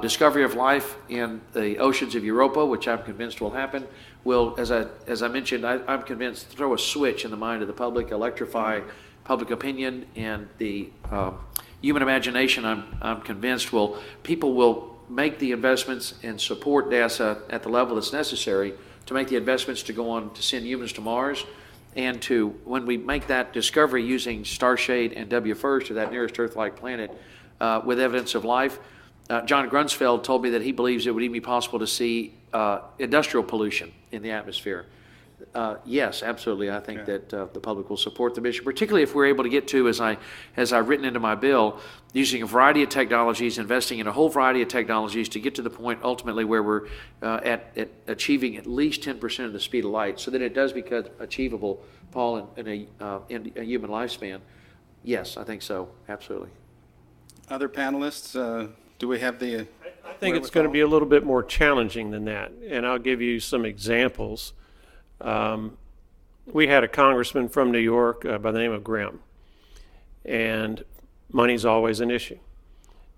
discovery of life in the oceans of Europa, which I'm convinced will happen, will, as I mentioned, I'm convinced, throw a switch in the mind of the public, electrify public opinion, and the human imagination, I'm convinced, people will make the investments and support NASA at the level that's necessary to make the investments to go on to send humans to Mars, and to, when we make that discovery using Starshade and WFIRST to that nearest Earth-like planet with evidence of life. John Grunsfeld told me that he believes it would even be possible to see industrial pollution in the atmosphere. Yes, absolutely. I think that the public will support the mission, particularly if we're able to get to, as I've written into my bill, using a variety of technologies, investing in a whole variety of technologies to get to the point ultimately where we're at achieving at least 10% of the speed of light, so that it does become achievable, Paul, in a human lifespan. Yes, I think so. Absolutely. Other panelists, do we have the? I think it's going to be a little bit more challenging than that, and I'll give you some examples. We had a congressman from New York by the name of Grimm, and money's always an issue.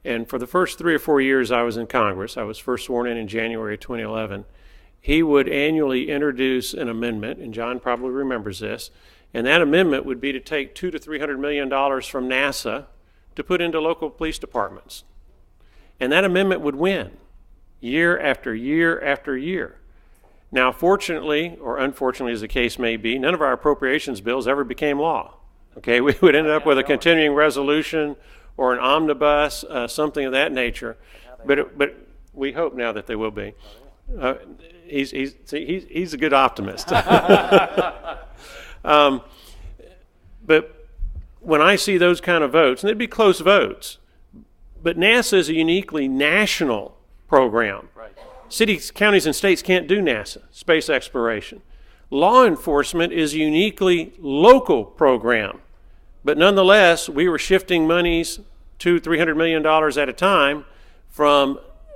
And for the first 3 or 4 years I was in Congress, I was first sworn in January 2011, he would annually introduce an amendment, and John probably remembers this, and that amendment would be to take $200 to $300 million from NASA to put into local police departments. And that amendment would win year after year after year. Now, fortunately, or unfortunately as the case may be, none of our appropriations bills ever became law. Okay, we would end up with a continuing resolution or an omnibus, something of that nature. But we hope now that they will be. He's a good optimist. But when I see those kind of votes, and they'd be close votes, but NASA is a uniquely national program. Right. Cities, counties, and states can't do NASA, space exploration. Law enforcement is a uniquely local program. But nonetheless, we were shifting monies, $200-300 million at a time,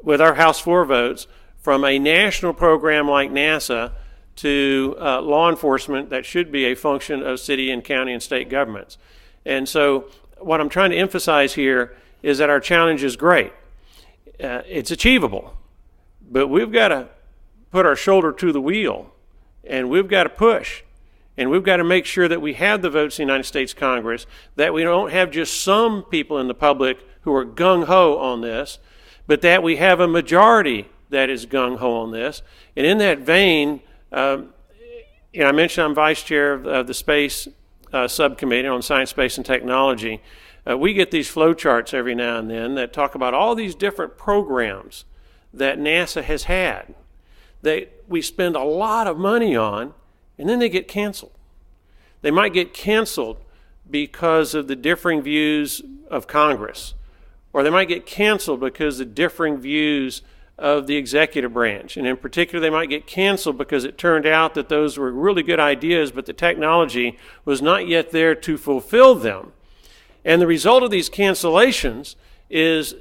with our House floor votes, from a national program like NASA to law enforcement that should be a function of city and county and state governments. And so what I'm trying to emphasize here is that our challenge is great. It's achievable, but we've got to put our shoulder to the wheel, and we've got to push, and we've got to make sure that we have the votes in the United States Congress, that we don't have just some people in the public who are gung-ho on this, but that we have a majority that is gung-ho on this. And in that vein, I mentioned I'm vice chair of the space subcommittee on science, space, and technology. We get these flow charts every now and then that talk about all these different programs that NASA has had that we spend a lot of money on, and then they get canceled. They might get canceled because of the differing views of Congress, or they might get canceled because of the differing views of the executive branch. And in particular, they might get canceled because it turned out that those were really good ideas, but the technology was not yet there to fulfill them. And the result of these cancellations is,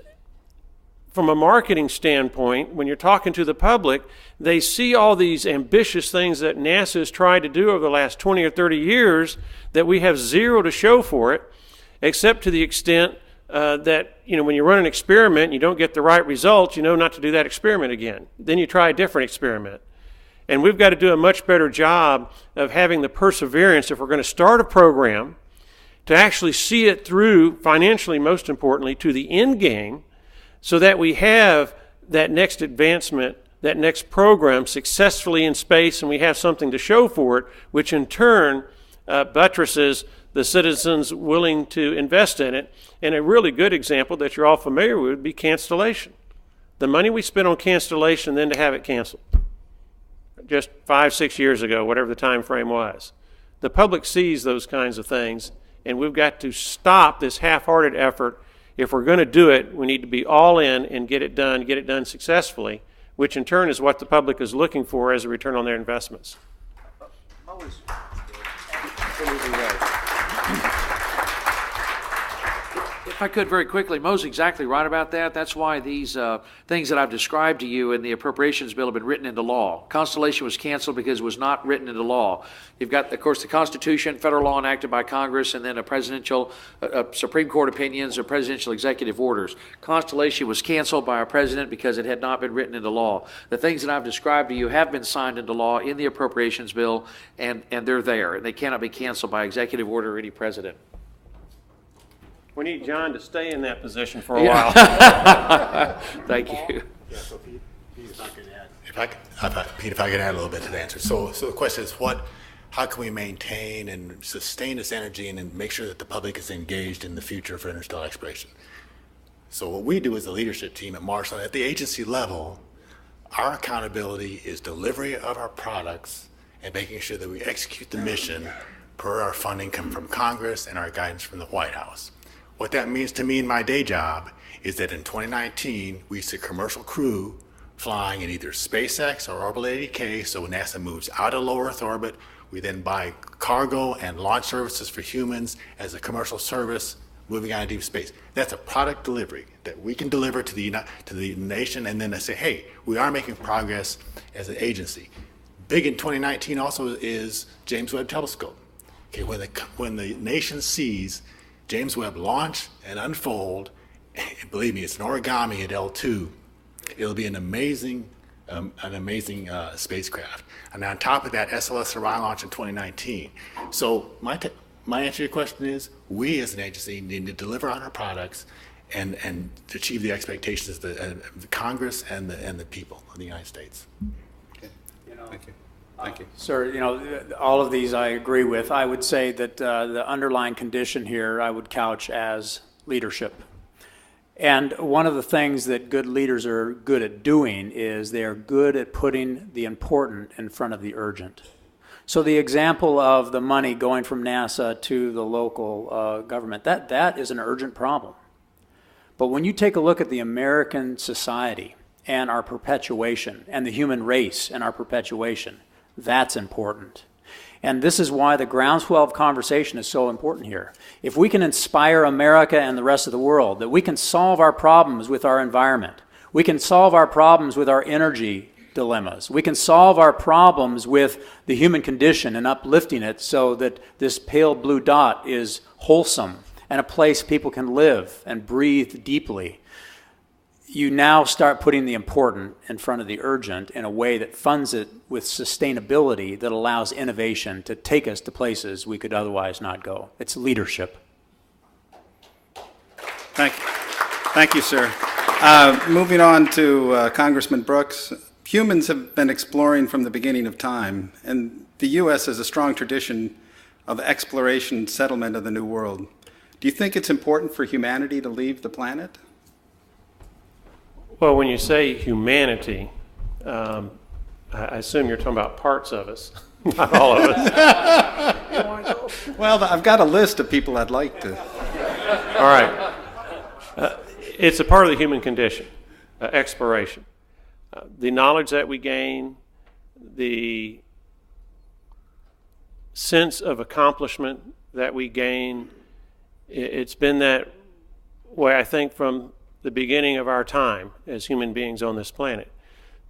from a marketing standpoint, when you're talking to the public, they see all these ambitious things that NASA has tried to do over the last 20 or 30 years that we have zero to show for it, except to the extent that, when you run an experiment and you don't get the right results, you know not to do that experiment again. Then you try a different experiment. And we've got to do a much better job of having the perseverance, if we're going to start a program, to actually see it through, financially most importantly, to the end game, so that we have that next advancement, that next program successfully in space, and we have something to show for it, which in turn buttresses the citizens willing to invest in it. And a really good example that you're all familiar with would be Constellation. The money we spent on Constellation, then to have it canceled, just 5-6 years ago, whatever the time frame was. The public sees those kinds of things, and we've got to stop this half-hearted effort. If we're going to do it, we need to be all in and get it done successfully, which in turn is what the public is looking for as a return on their investments. Absolutely right. If I could very quickly, Mo's exactly right about that. That's why these things that I've described to you in the appropriations bill have been written into law. Constellation was canceled because it was not written into law. You've got, of course, the Constitution, federal law enacted by Congress, and then a presidential, Supreme Court opinions or presidential executive orders. Constellation was canceled by our president because it had not been written into law. The things that I've described to you have been signed into law in the appropriations bill, and they're there, and they cannot be canceled by executive order or any president. We need John to stay in that position for a while. Thank you. Yeah, so Pete, if I could add a little bit to the answer. So the question is, how can we maintain and sustain this energy and then make sure that the public is engaged in the future for interstellar exploration? So what we do as a leadership team at Marshall, at the agency level, our accountability is delivery of our products and making sure that we execute the mission per our funding come from Congress and our guidance from the White House. What that means to me in my day job is that in 2019, we see a commercial crew flying in either SpaceX or Orbital ADK, so when NASA moves out of low Earth orbit, we then buy cargo and launch services for humans as a commercial service moving out of deep space. That's a product delivery that we can deliver to the nation, and then they say, hey, we are making progress as an agency. Big in 2019 also is James Webb Telescope. Okay, when the nation sees James Webb launch and unfold, believe me, it's an origami at L2. It'll be an amazing spacecraft. And on top of that, SLS Orion launch in 2019. So my answer to your question is, we as an agency need to deliver on our products and achieve the expectations of the Congress and the people of the United States. Okay. Thank you. Thank you. Sir, all of these I agree with. I would say that the underlying condition here I would couch as leadership. And one of the things that good leaders are good at doing is they are good at putting the important in front of the urgent. So the example of the money going from NASA to the local government, that is an urgent problem. But when you take a look at the American society and our perpetuation and the human race and our perpetuation, that's important. And this is why the groundswell of conversation is so important here. If we can inspire America and the rest of the world, that we can solve our problems with our environment, we can solve our problems with our energy dilemmas, we can solve our problems with the human condition and uplifting it so that this pale blue dot is wholesome and a place people can live and breathe deeply. You now start putting the important in front of the urgent in a way that funds it with sustainability that allows innovation to take us to places we could otherwise not go. It's leadership. Thank you. Thank you, sir. Moving on to Congressman Brooks. Humans have been exploring from the beginning of time, and the U.S. has a strong tradition of exploration and settlement of the New World. Do you think it's important for humanity to leave the planet? Well, when you say humanity, I assume you're talking about parts of us, not all of us. Well, I've got a list of people I'd like to. All right. It's a part of the human condition, exploration. The knowledge that we gain, the sense of accomplishment that we gain, it's been that way, I think, from the beginning of our time as human beings on this planet.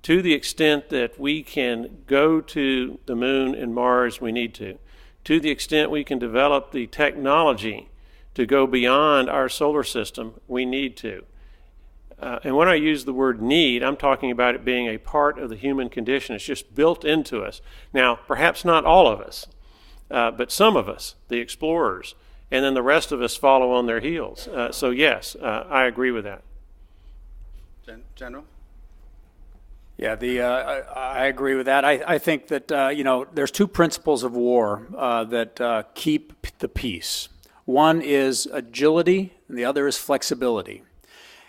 To the extent that we can go to the moon and Mars, we need to. To the extent we can develop the technology to go beyond our solar system, we need to. And when I use the word need, I'm talking about it being a part of the human condition. It's just built into us. Now, perhaps not all of us, but some of us, the explorers, and then the rest of us follow on their heels. So yes, I agree with that. General? Yeah, I agree with that. I think that, there's two principles of war that keep the peace. One is agility, and the other is flexibility.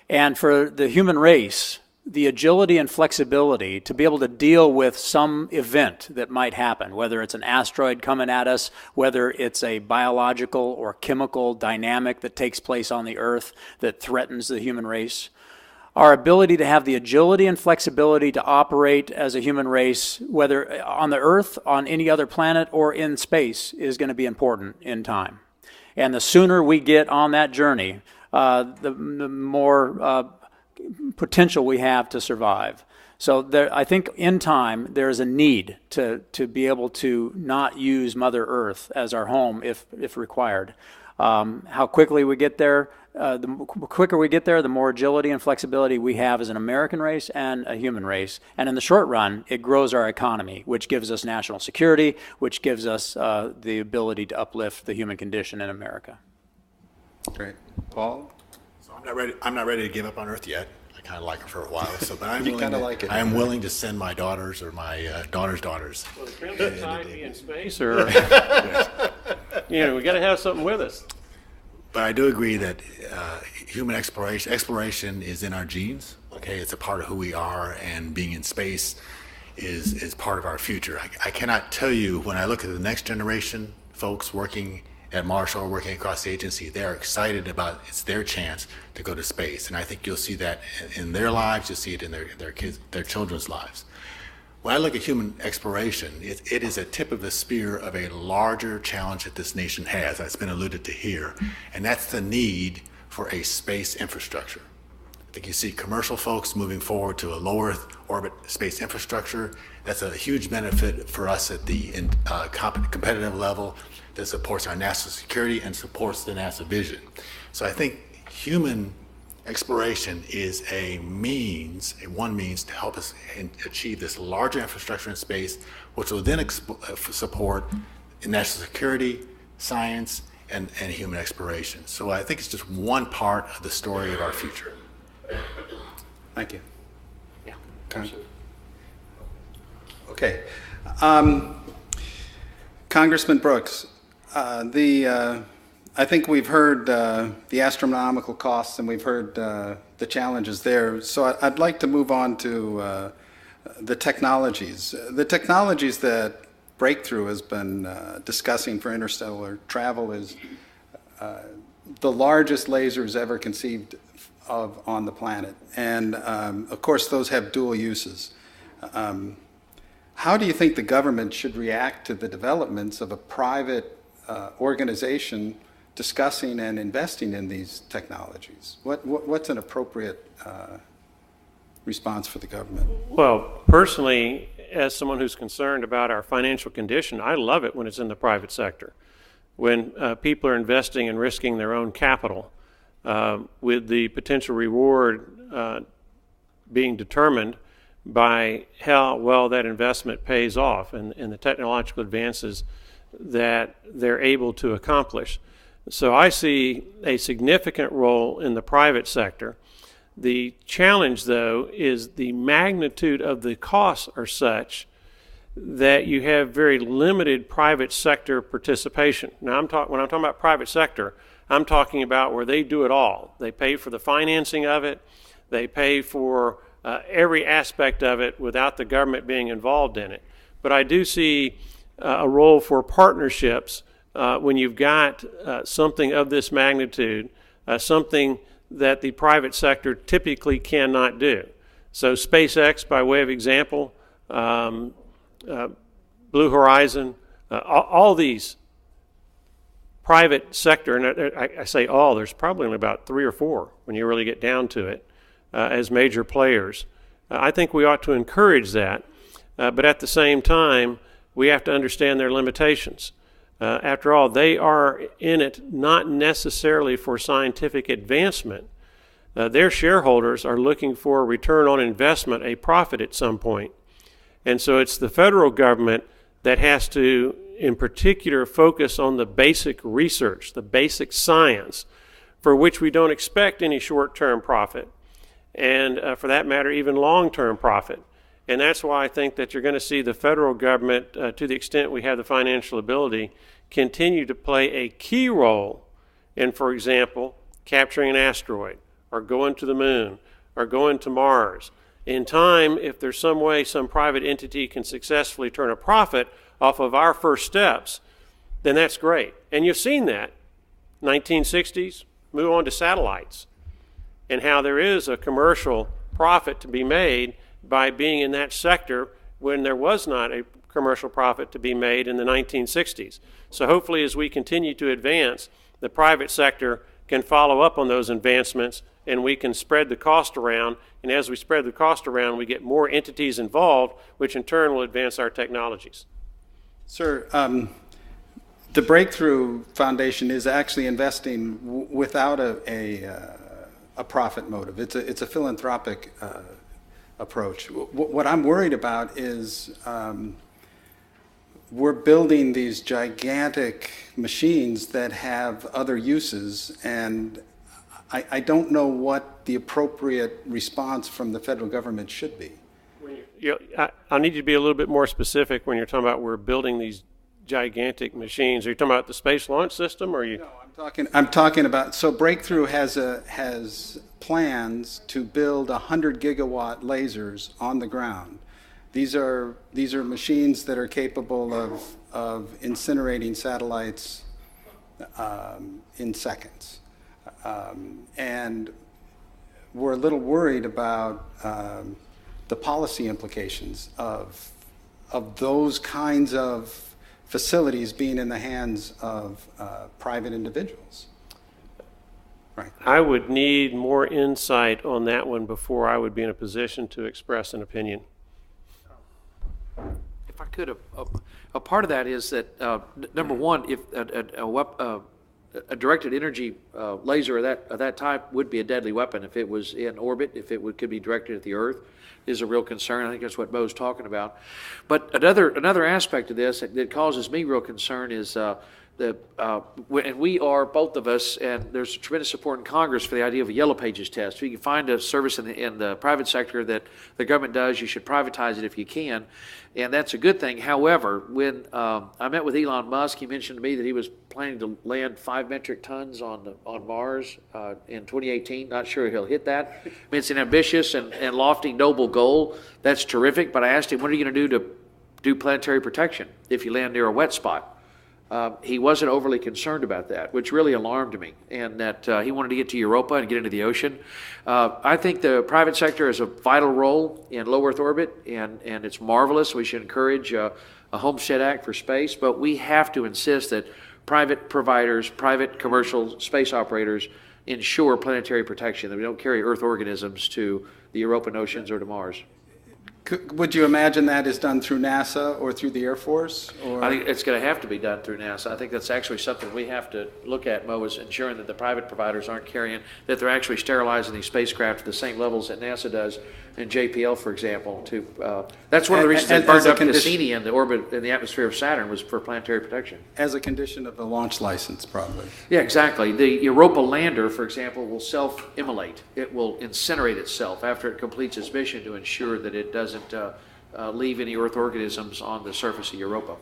And for the human race, the agility and flexibility to be able to deal with some event that might happen, whether it's an asteroid coming at us, whether it's a biological or chemical dynamic that takes place on the Earth that threatens the human race. Our ability to have the agility and flexibility to operate as a human race, whether on the Earth, on any other planet, or in space, is going to be important in time. And the sooner we get on that journey, the more potential we have to survive. So I think in time there is a need to be able to not use Mother Earth as our home if required. How quickly we get there, the quicker we get there, the more agility and flexibility we have as an American race and a human race. And in the short run, it grows our economy, which gives us national security, which gives us the ability to uplift the human condition in America. Great. Paul? So I'm not ready to give up on Earth yet. I kind of like her for a while, but I'm You willing. kinda like it. I am willing to send my daughters or my daughter's daughters. Well, the Crimson Tide be in space, or we got to have something with us. But I do agree that human exploration is in our genes. Okay, it's a part of who we are, and being in space is part of our future. I cannot tell you, when I look at the next generation folks working at Marshall, working across the agency, they're excited about it's their chance to go to space, and I think you'll see that in their lives. You'll see it in their kids, their children's lives. When I look at human exploration, it is a tip of the spear of a larger challenge that this nation has, that's been alluded to here, and that's the need for a space infrastructure. I think you see commercial folks moving forward to a low Earth orbit space infrastructure. That's a huge benefit for us at the competitive level that supports our national security and supports the NASA vision. So I think human exploration is one means to help us achieve this larger infrastructure in space, which will then support national security, science, and human exploration. So I think it's just one part of the story of our future. Thank you. Yeah. Okay. Congressman Brooks, I think we've heard the astronomical costs, and we've heard the challenges there. So I'd like to move on to the technologies. The technologies that Breakthrough has been discussing for interstellar travel is the largest lasers ever conceived of on the planet. And of course, those have dual uses. How do you think the government should react to the developments of a private organization discussing and investing in these technologies? What's an appropriate response for the government? Well, personally, as someone who's concerned about our financial condition, I love it when it's in the private sector. When people are investing and risking their own capital with the potential reward being determined by how well that investment pays off and the technological advances that they're able to accomplish. So I see a significant role in the private sector. The challenge, though, is the magnitude of the costs are such that you have very limited private sector participation. Now, when I'm talking about private sector, I'm talking about where they do it all. They pay for the financing of it. They pay for every aspect of it without the government being involved in it. But I do see a role for partnerships when you've got something of this magnitude, something that the private sector typically cannot do. So SpaceX, by way of example, Blue Horizon, all these private sector, and I say all, there's probably only about 3 or 4 when you really get down to it, as major players. I think we ought to encourage that, but at the same time, we have to understand their limitations. After all, they are in it not necessarily for scientific advancement. Their shareholders are looking for a return on investment, a profit at some point. And so it's the federal government that has to, in particular, focus on the basic research, the basic science, for which we don't expect any short-term profit, and for that matter, even long-term profit. And that's why I think that you're going to see the federal government, to the extent we have the financial ability, continue to play a key role in, for example, capturing an asteroid, or going to the moon, or going to Mars. In time, if there's some way some private entity can successfully turn a profit off of our first steps, then that's great. And you've seen that. 1960s, move on to satellites, and how there is a commercial profit to be made by being in that sector when there was not a commercial profit to be made in the 1960s. So hopefully as we continue to advance, the private sector can follow up on those advancements, and we can spread the cost around. And as we spread the cost around, we get more entities involved, which in turn will advance our technologies. Sir, the Breakthrough Foundation is actually investing without a profit motive. It's a philanthropic approach. What I'm worried about is we're building these gigantic machines that have other uses, and I don't know what the appropriate response from the federal government should be. I need you to be a little bit more specific when you're talking about we're building these gigantic machines. Are you talking about the Space Launch System, or are you? No, I'm talking about. So Breakthrough has plans to build 100 gigawatt lasers on the ground. These are machines that are capable of incinerating satellites in seconds, and we're a little worried about the policy implications of those kinds of facilities being in the hands of private individuals. Right. I would need more insight on that one before I would be in a position to express an opinion. If I could, a part of that is that, number one, if a directed energy laser of that type would be a deadly weapon if it was in orbit, if it could be directed at the Earth, is a real concern. I think that's what Bo's talking about. But another aspect of this that causes me real concern is and we are, both of us, and there's tremendous support in Congress for the idea of a Yellow Pages test. If you can find a service in the private sector that the government does, you should privatize it if you can, and that's a good thing. However, when I met with Elon Musk, he mentioned to me that he was planning to land 5 metric tons on Mars in 2018. Not sure he'll hit that. I mean, it's an ambitious and lofty, noble goal. That's terrific, but I asked him, what are you going to do to do planetary protection if you land near a wet spot? He wasn't overly concerned about that, which really alarmed me, and that he wanted to get to Europa and get into the ocean. I think the private sector has a vital role in low Earth orbit, and it's marvelous. We should encourage a Homestead Act for space, but we have to insist that private providers, private commercial space operators ensure planetary protection, that we don't carry Earth organisms to the European oceans or to Mars. Would you imagine that is done through NASA or through the Air Force? Or? I think it's going to have to be done through NASA. I think that's actually something we have to look at, Mo, is ensuring that the private providers aren't carrying, that they're actually sterilizing these spacecraft at the same levels that NASA does in JPL, for example. That's one of the reasons they burned up Cassini in the orbit, in the atmosphere of Saturn, was for planetary protection. As a condition of the launch license, probably. Yeah, exactly. The Europa lander, for example, will self-immolate. It will incinerate itself after it completes its mission to ensure that it doesn't leave any Earth organisms on the surface of Europa.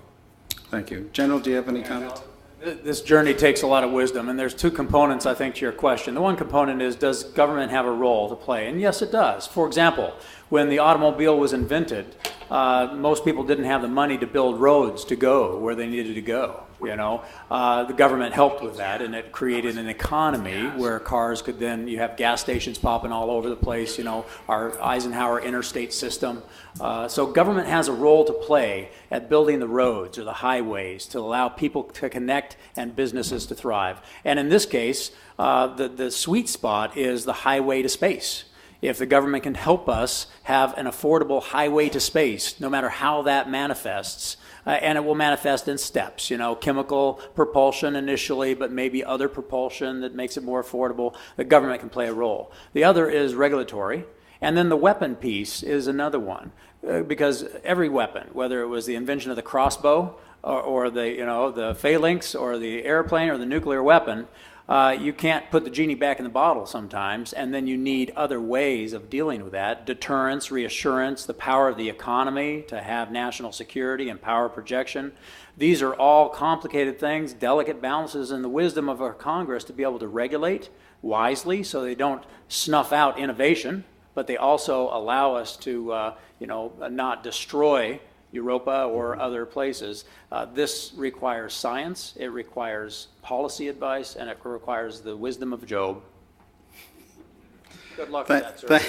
Thank you. General, do you have any comments? This journey takes a lot of wisdom, and there's two components, I think, to your question. The one component is, does government have a role to play? And yes, it does. For example, when the automobile was invented, most people didn't have the money to build roads to go where they needed to go. The government helped with that, and it created an economy where cars could then, you have gas stations popping all over the place, our Eisenhower interstate system. So government has a role to play at building the roads or the highways to allow people to connect and businesses to thrive. And in this case, the sweet spot is the highway to space. If the government can help us have an affordable highway to space, no matter how that manifests, and it will manifest in steps, chemical propulsion initially, but maybe other propulsion that makes it more affordable, the government can play a role. The other is regulatory, and then the weapon piece is another one, because every weapon, whether it was the invention of the crossbow or the phalanx or the airplane or the nuclear weapon, you can't put the genie back in the bottle sometimes, and then you need other ways of dealing with that. Deterrence, reassurance, the power of the economy to have national security and power projection. These are all complicated things, delicate balances, and the wisdom of our Congress to be able to regulate wisely so they don't snuff out innovation, but they also allow us to not destroy Europa or other places. This requires science, it requires policy advice, and it requires the wisdom of Job. Good luck with that, sir.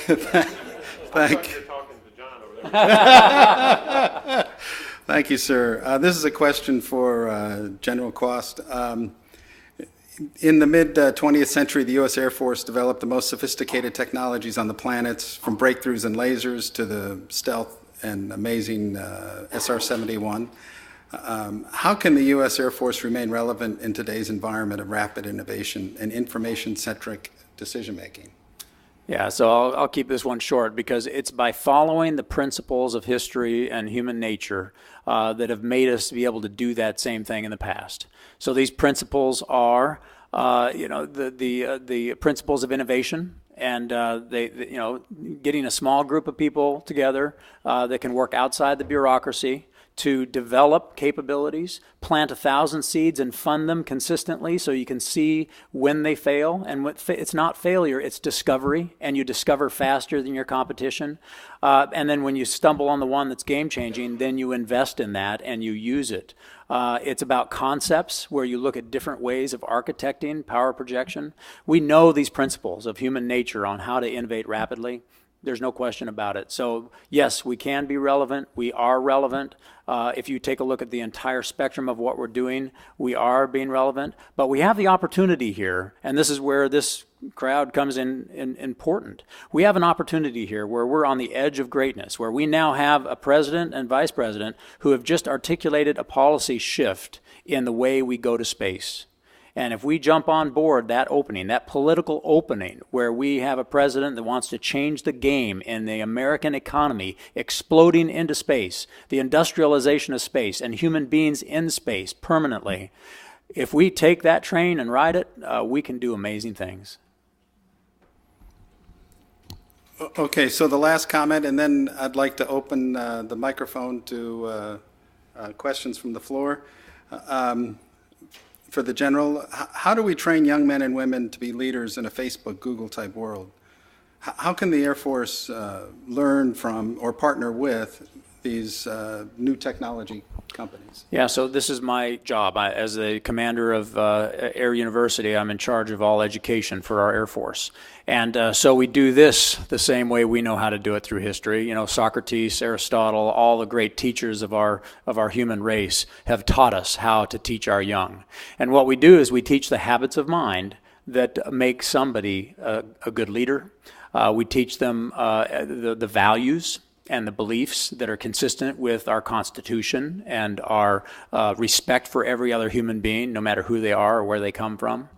Thank you, sir. This is a question for General Kwast. In the mid-20th century, the U.S. Air Force developed the most sophisticated technologies on the planet, from breakthroughs in lasers to the stealth and amazing SR-71. How can the U.S. Air Force remain relevant in today's environment of rapid innovation and information-centric decision-making? Yeah, so I'll keep this one short because it's by following the principles of history and human nature that have made us be able to do that same thing in the past. So these principles are, the principles of innovation, and getting a small group of people together that can work outside the bureaucracy to develop capabilities, plant 1,000 seeds and fund them consistently so you can see when they fail. And it's not failure, it's discovery, and you discover faster than your competition. And then when you stumble on the one that's game-changing, then you invest in that and you use it. It's about concepts where you look at different ways of architecting power projection. We know these principles of human nature on how to innovate rapidly. There's no question about it. So yes, we can be relevant. We are relevant. If you take a look at the entire spectrum of what we're doing, we are being relevant. But we have the opportunity here, and this is where this crowd comes in important. We have an opportunity here where we're on the edge of greatness, where we now have a president and vice president who have just articulated a policy shift in the way we go to space. And if we jump on board that opening, that political opening, where we have a president that wants to change the game in the American economy, exploding into space, the industrialization of space, and human beings in space permanently, if we take that train and ride it, we can do amazing things. Okay, so the last comment, and then I'd like to open the microphone to questions from the floor. For the general, how do we train young men and women to be leaders in a Facebook, Google type world? How can the Air Force learn from or partner with these new technology companies? Yeah, so this is my job. As the commander of Air University, I'm in charge of all education for our Air Force. And so we do this the same way we know how to do it through history. You know, Socrates, Aristotle, all the great teachers of our human race have taught us how to teach our young. And what we do is we teach the habits of mind that make somebody a good leader. We teach them the values and the beliefs that are consistent with our Constitution and our respect for every other human being, no matter who they are or where they come from.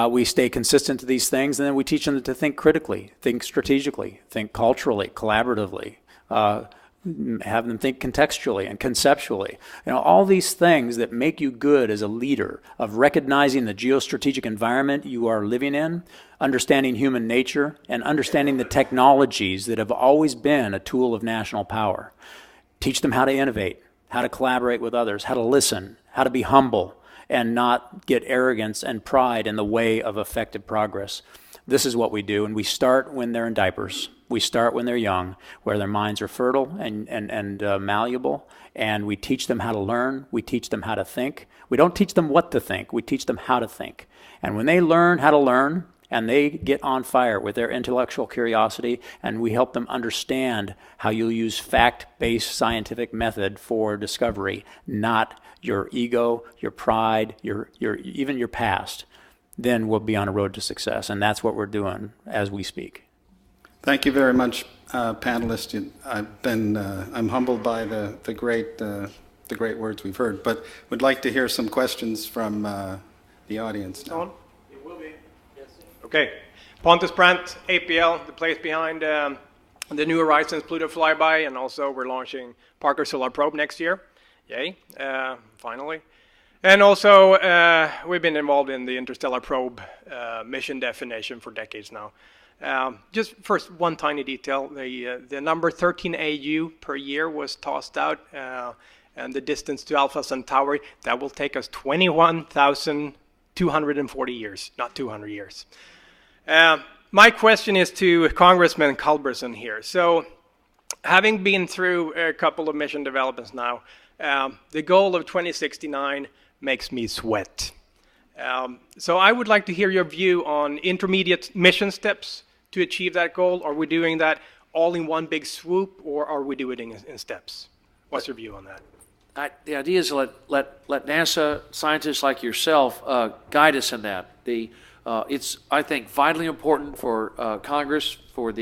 We stay consistent to these things, and then we teach them to think critically, think strategically, think culturally, collaboratively, have them think contextually and conceptually. You know, all these things that make you good as a leader, of recognizing the geostrategic environment you are living in, understanding human nature, and understanding the technologies that have always been a tool of national power. Teach them how to innovate, how to collaborate with others, how to listen, how to be humble, and not get arrogance and pride in the way of effective progress. This is what we do, and we start when they're in diapers. We start when they're young, where their minds are fertile and malleable, and we teach them how to learn. We teach them how to think. We don't teach them what to think. We teach them how to think. And when they learn how to learn, and they get on fire with their intellectual curiosity, and we help them understand how you'll use fact-based scientific method for discovery, not your ego, your pride, even your past, then we'll be on a road to success. And that's what we're doing as we speak. Thank you very much, panelists. I'm humbled by the great words we've heard, but would like to hear some questions from the audience now. It will be. Yes. Okay. Pontus Brandt, APL, the place behind the New Horizons Pluto flyby, and also we're launching Parker Solar Probe next year. Yay, finally. And also, we've been involved in the Interstellar Probe mission definition for decades now. Just first, one tiny detail. The number 13 AU per year was tossed out, and the distance to Alpha Centauri, that will take us 21,240 years, not 200 years. My question is to Congressman Culbertson here. So, having been through a couple of mission developments now, the goal of 2069 makes me sweat. So I would like to hear your view on intermediate mission steps to achieve that goal. Are we doing that all in one big swoop, or are we doing it in steps? What's your view on that? The idea is to let NASA scientists like yourself guide us in that. It's, I think, vitally important for Congress, for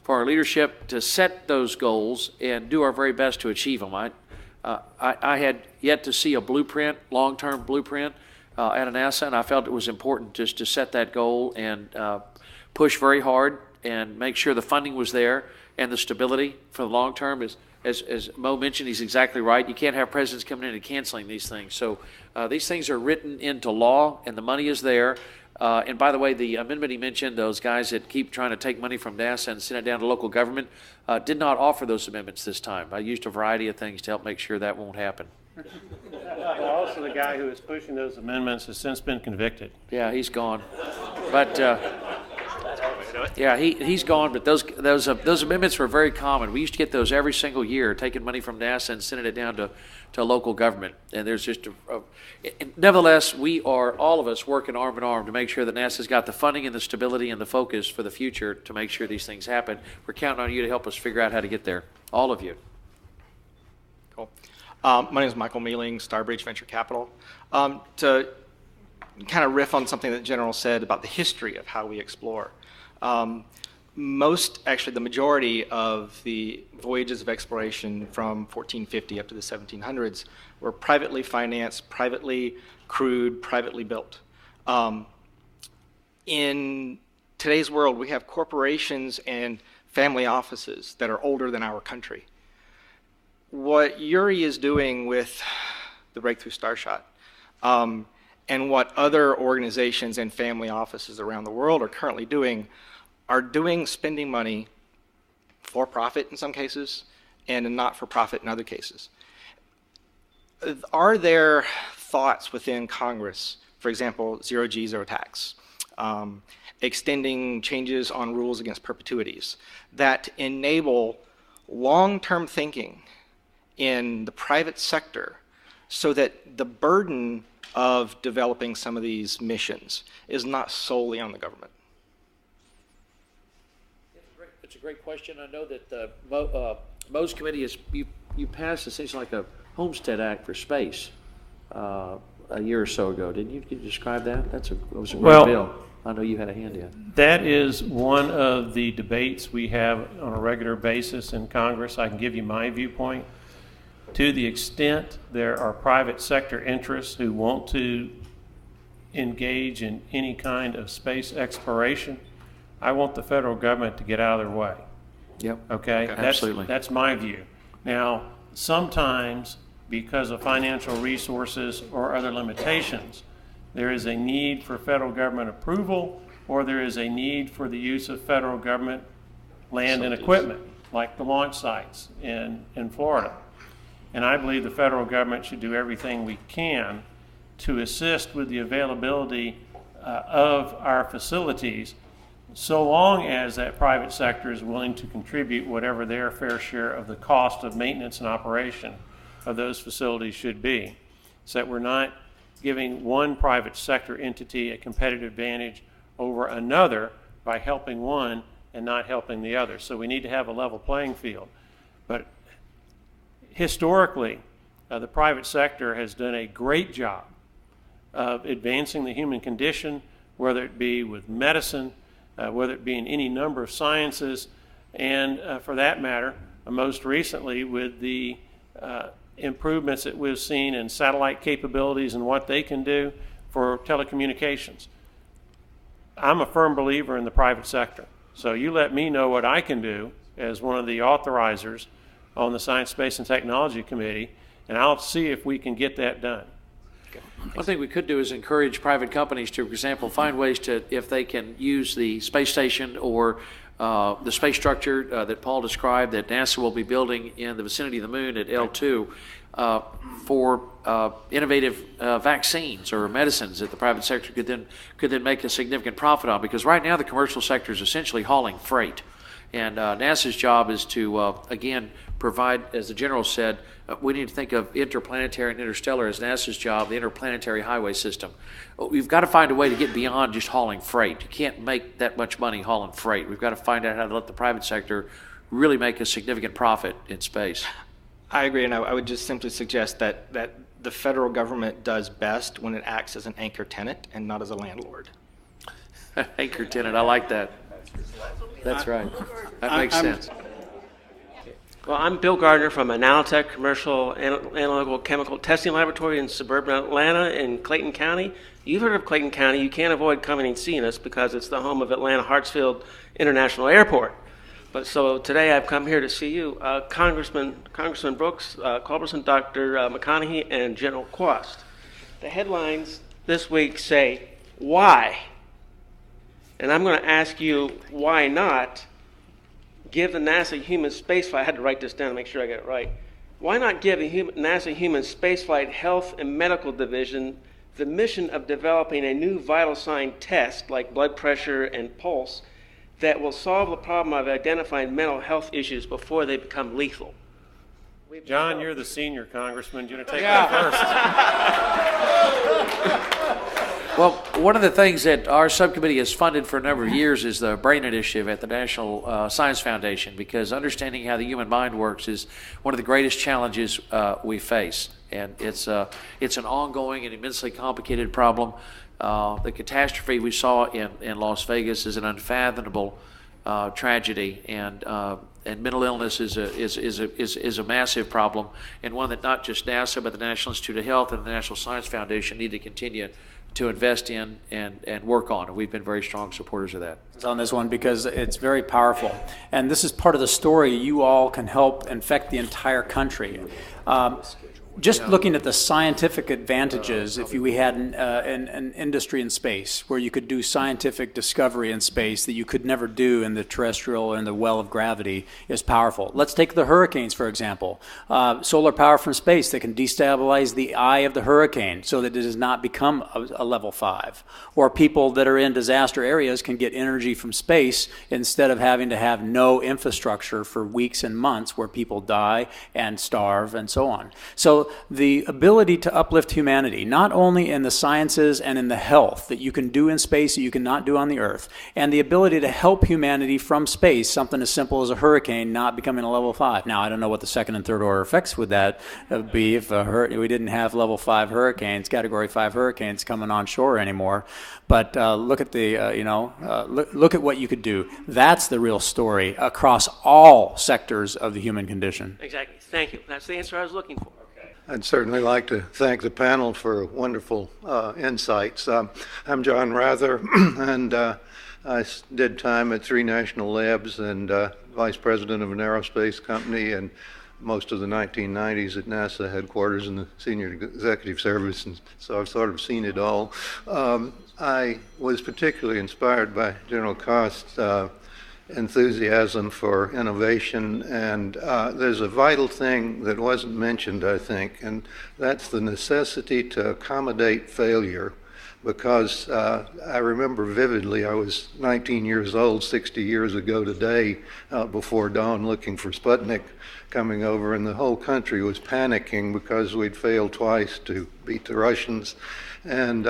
our leadership to set those goals and do our very best to achieve them. I had yet to see a blueprint, long-term blueprint at NASA, and I felt it was important just to set that goal and push very hard and make sure the funding was there and the stability for the long term. As Mo mentioned, he's exactly right. You can't have presidents coming in and canceling these things. So these things are written into law, and the money is there. And by the way, the amendment he mentioned, those guys that keep trying to take money from NASA and send it down to local government, did not offer those amendments this time. I used a variety of things to help make sure that won't happen. Also, the guy who is pushing those amendments has since been convicted. Yeah, he's gone. But yeah, he's gone. But those amendments were very common. We used to get those every single year, taking money from NASA and sending it down to local government. And there's just nevertheless, we are all of us working arm in arm to make sure that NASA's got the funding and the stability and the focus for the future to make sure these things happen. We're counting on you to help us figure out how to get there, all of you. Cool. My name is Michael Mealing, Starbridge Venture Capital. To kind of riff on something that General said about the history of how we explore. Actually the majority of the voyages of exploration from 1450 up to the 1700s were privately financed, privately crewed, privately built. In today's world, we have corporations and family offices that are older than our country. What Yuri is doing with the Breakthrough Starshot, and what other organizations and family offices around the world are currently doing, spending money for profit in some cases and not for profit in other cases. Are there thoughts within Congress, for example, zero G, zero tax, extending changes on rules against perpetuities that enable long-term thinking in the private sector so that the burden of developing some of these missions is not solely on the government? It's a great question. I know that the Mo's committee is, you passed essentially like a Homestead Act for space a year or so ago. Didn't you? Could you describe that? It was a great bill. I know you had a hand in. That is one of the debates we have on a regular basis in Congress. I can give you my viewpoint. To the extent there are private sector interests who want to engage in any kind of space exploration, I want the federal government to get out of their way. Yep. Okay? Absolutely. That's my view. Now, sometimes because of financial resources or other limitations, there is a need for federal government approval, or there is a need for the use of federal government land and equipment, like the launch sites in Florida. And I believe the federal government should do everything we can to assist with the availability of our facilities, so long as that private sector is willing to contribute whatever their fair share of the cost of maintenance and operation of those facilities should be, so that we're not giving one private sector entity a competitive advantage over another by helping one and not helping the other. So we need to have a level playing field. But historically, the private sector has done a great job of advancing the human condition, whether it be with medicine, whether it be in any number of sciences, and for that matter, most recently with the improvements that we've seen in satellite capabilities and what they can do for telecommunications. I'm a firm believer in the private sector. So you let me know what I can do as one of the authorizers on the Science, Space, and Technology Committee, and I'll see if we can get that done. One thing we could do is encourage private companies to, for example, find ways to, if they can use the space station or the space structure that Paul described that NASA will be building in the vicinity of the moon at L2 for innovative vaccines or medicines that the private sector could then make a significant profit on. Because right now the commercial sector is essentially hauling freight. And NASA's job is to, again, provide, as the General said, we need to think of interplanetary and interstellar as NASA's job, the interplanetary highway system. We've got to find a way to get beyond just hauling freight. You can't make that much money hauling freight. We've got to find out how to let the private sector really make a significant profit in space. I agree, and I would just simply suggest that the federal government does best when it acts as an anchor tenant and not as a landlord. Anchor tenant, I like that. That's right. That makes sense. Well, I'm Bill Gardner from Analytech Commercial Analytical Chemical Testing Laboratory in suburban Atlanta in Clayton County. You've heard of Clayton County. You can't avoid coming and seeing us because it's the home of Atlanta Hartsfield International Airport. But so today I've come here to see you, Congressman Brooks, Culbertson, Dr. McConnaughey, and General Kwast. The headlines this week say, why? And I'm going to ask you, why not give the NASA human spaceflight, I had to write this down to make sure I get it right. Why not give a NASA human spaceflight health and medical division the mission of developing a new vital sign test like blood pressure and pulse that will solve the problem of identifying mental health issues before they become lethal? John, you're the senior congressman. Do you want to take that first? Well, one of the things that our subcommittee has funded for a number of years is the BRAIN Initiative at the National Science Foundation, because understanding how the human mind works is one of the greatest challenges we face. And it's an ongoing and immensely complicated problem. The catastrophe we saw in Las Vegas is an unfathomable tragedy, and mental illness is a massive problem, and one that not just NASA but the National Institute of Health and the National Science Foundation need to continue to invest in and work on, and we've been very strong supporters of that. On this one because it's very powerful, and this is part of the story. You all can help infect the entire country. Just looking at the scientific advantages, if we had an industry in space where you could do scientific discovery in space that you could never do in the terrestrial and the well of gravity, is powerful. Let's take the hurricanes, for example. Solar power from space that can destabilize the eye of the hurricane so that it does not become a level 5. Or people that are in disaster areas can get energy from space instead of having to have no infrastructure for weeks and months where people die and starve and so on. So the ability to uplift humanity, not only in the sciences and in the health that you can do in space that you cannot do on the Earth, and the ability to help humanity from space, something as simple as a hurricane not becoming a level 5. Now, I don't know what the second and third order effects would that be if we didn't have level 5 hurricanes, category 5 hurricanes coming on shore anymore. But look at look at what you could do. That's the real story across all sectors of the human condition. Exactly. Thank you. That's the answer I was looking for. I'd certainly like to thank the panel for wonderful insights. I'm John Rather, and I did time at 3 national labs and vice president of an aerospace company, and most of the 1990s at NASA headquarters in the senior executive service, and so I've sort of seen it all. I was particularly inspired by General Kwast's enthusiasm for innovation, and there's a vital thing that wasn't mentioned, I think, and that's the necessity to accommodate failure, because I remember vividly I was 19 years old 60 years ago today, before dawn, looking for Sputnik coming over, and the whole country was panicking because we'd failed twice to beat the Russians. And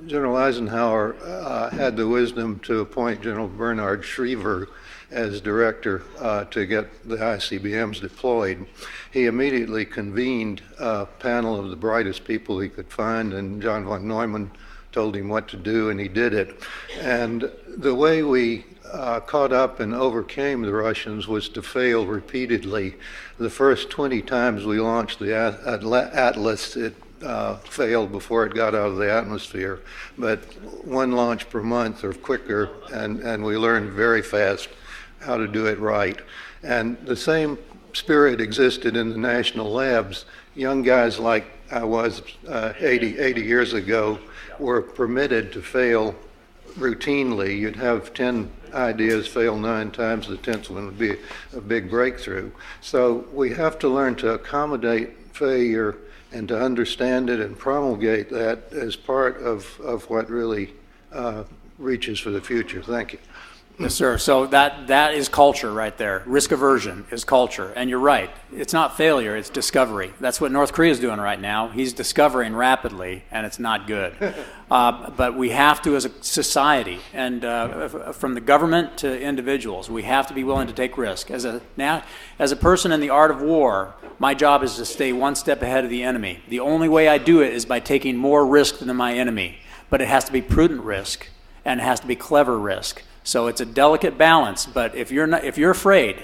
General Eisenhower had the wisdom to appoint General Bernard Schriever as director to get the ICBMs deployed. He immediately convened a panel of the brightest people he could find, and John von Neumann told him what to do, and he did it. And the way we caught up and overcame the Russians was to fail repeatedly. The first 20 times we launched the Atlas, it failed before it got out of the atmosphere, but 1 launch per month or quicker, and we learned very fast how to do it right. And the same spirit existed in the national labs. Young guys like I was 80 years ago were permitted to fail routinely. You'd have 10 ideas, fail 9 times, the 10th one would be a big breakthrough. So we have to learn to accommodate failure and to understand it and promulgate that as part of what really reaches for the future. Thank you. Yes, sir. So that is culture right there. Risk aversion is culture. And you're right. It's not failure, it's discovery. That's what North Korea is doing right now. He's discovering rapidly, and it's not good. But we have to, as a society, and from the government to individuals, we have to be willing to take risk. As a person in the art of war, my job is to stay one step ahead of the enemy. The only way I do it is by taking more risk than my enemy. But it has to be prudent risk, and it has to be clever risk. So it's a delicate balance, but if you're afraid,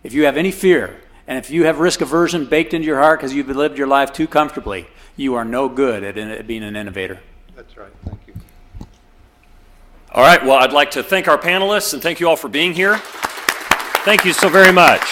if you have any fear, and if you have risk aversion baked into your heart because you've lived your life too comfortably, you are no good at being an innovator. That's right. Thank you. All right, well, I'd like to thank our panelists and thank you all for being here. Thank you so very much.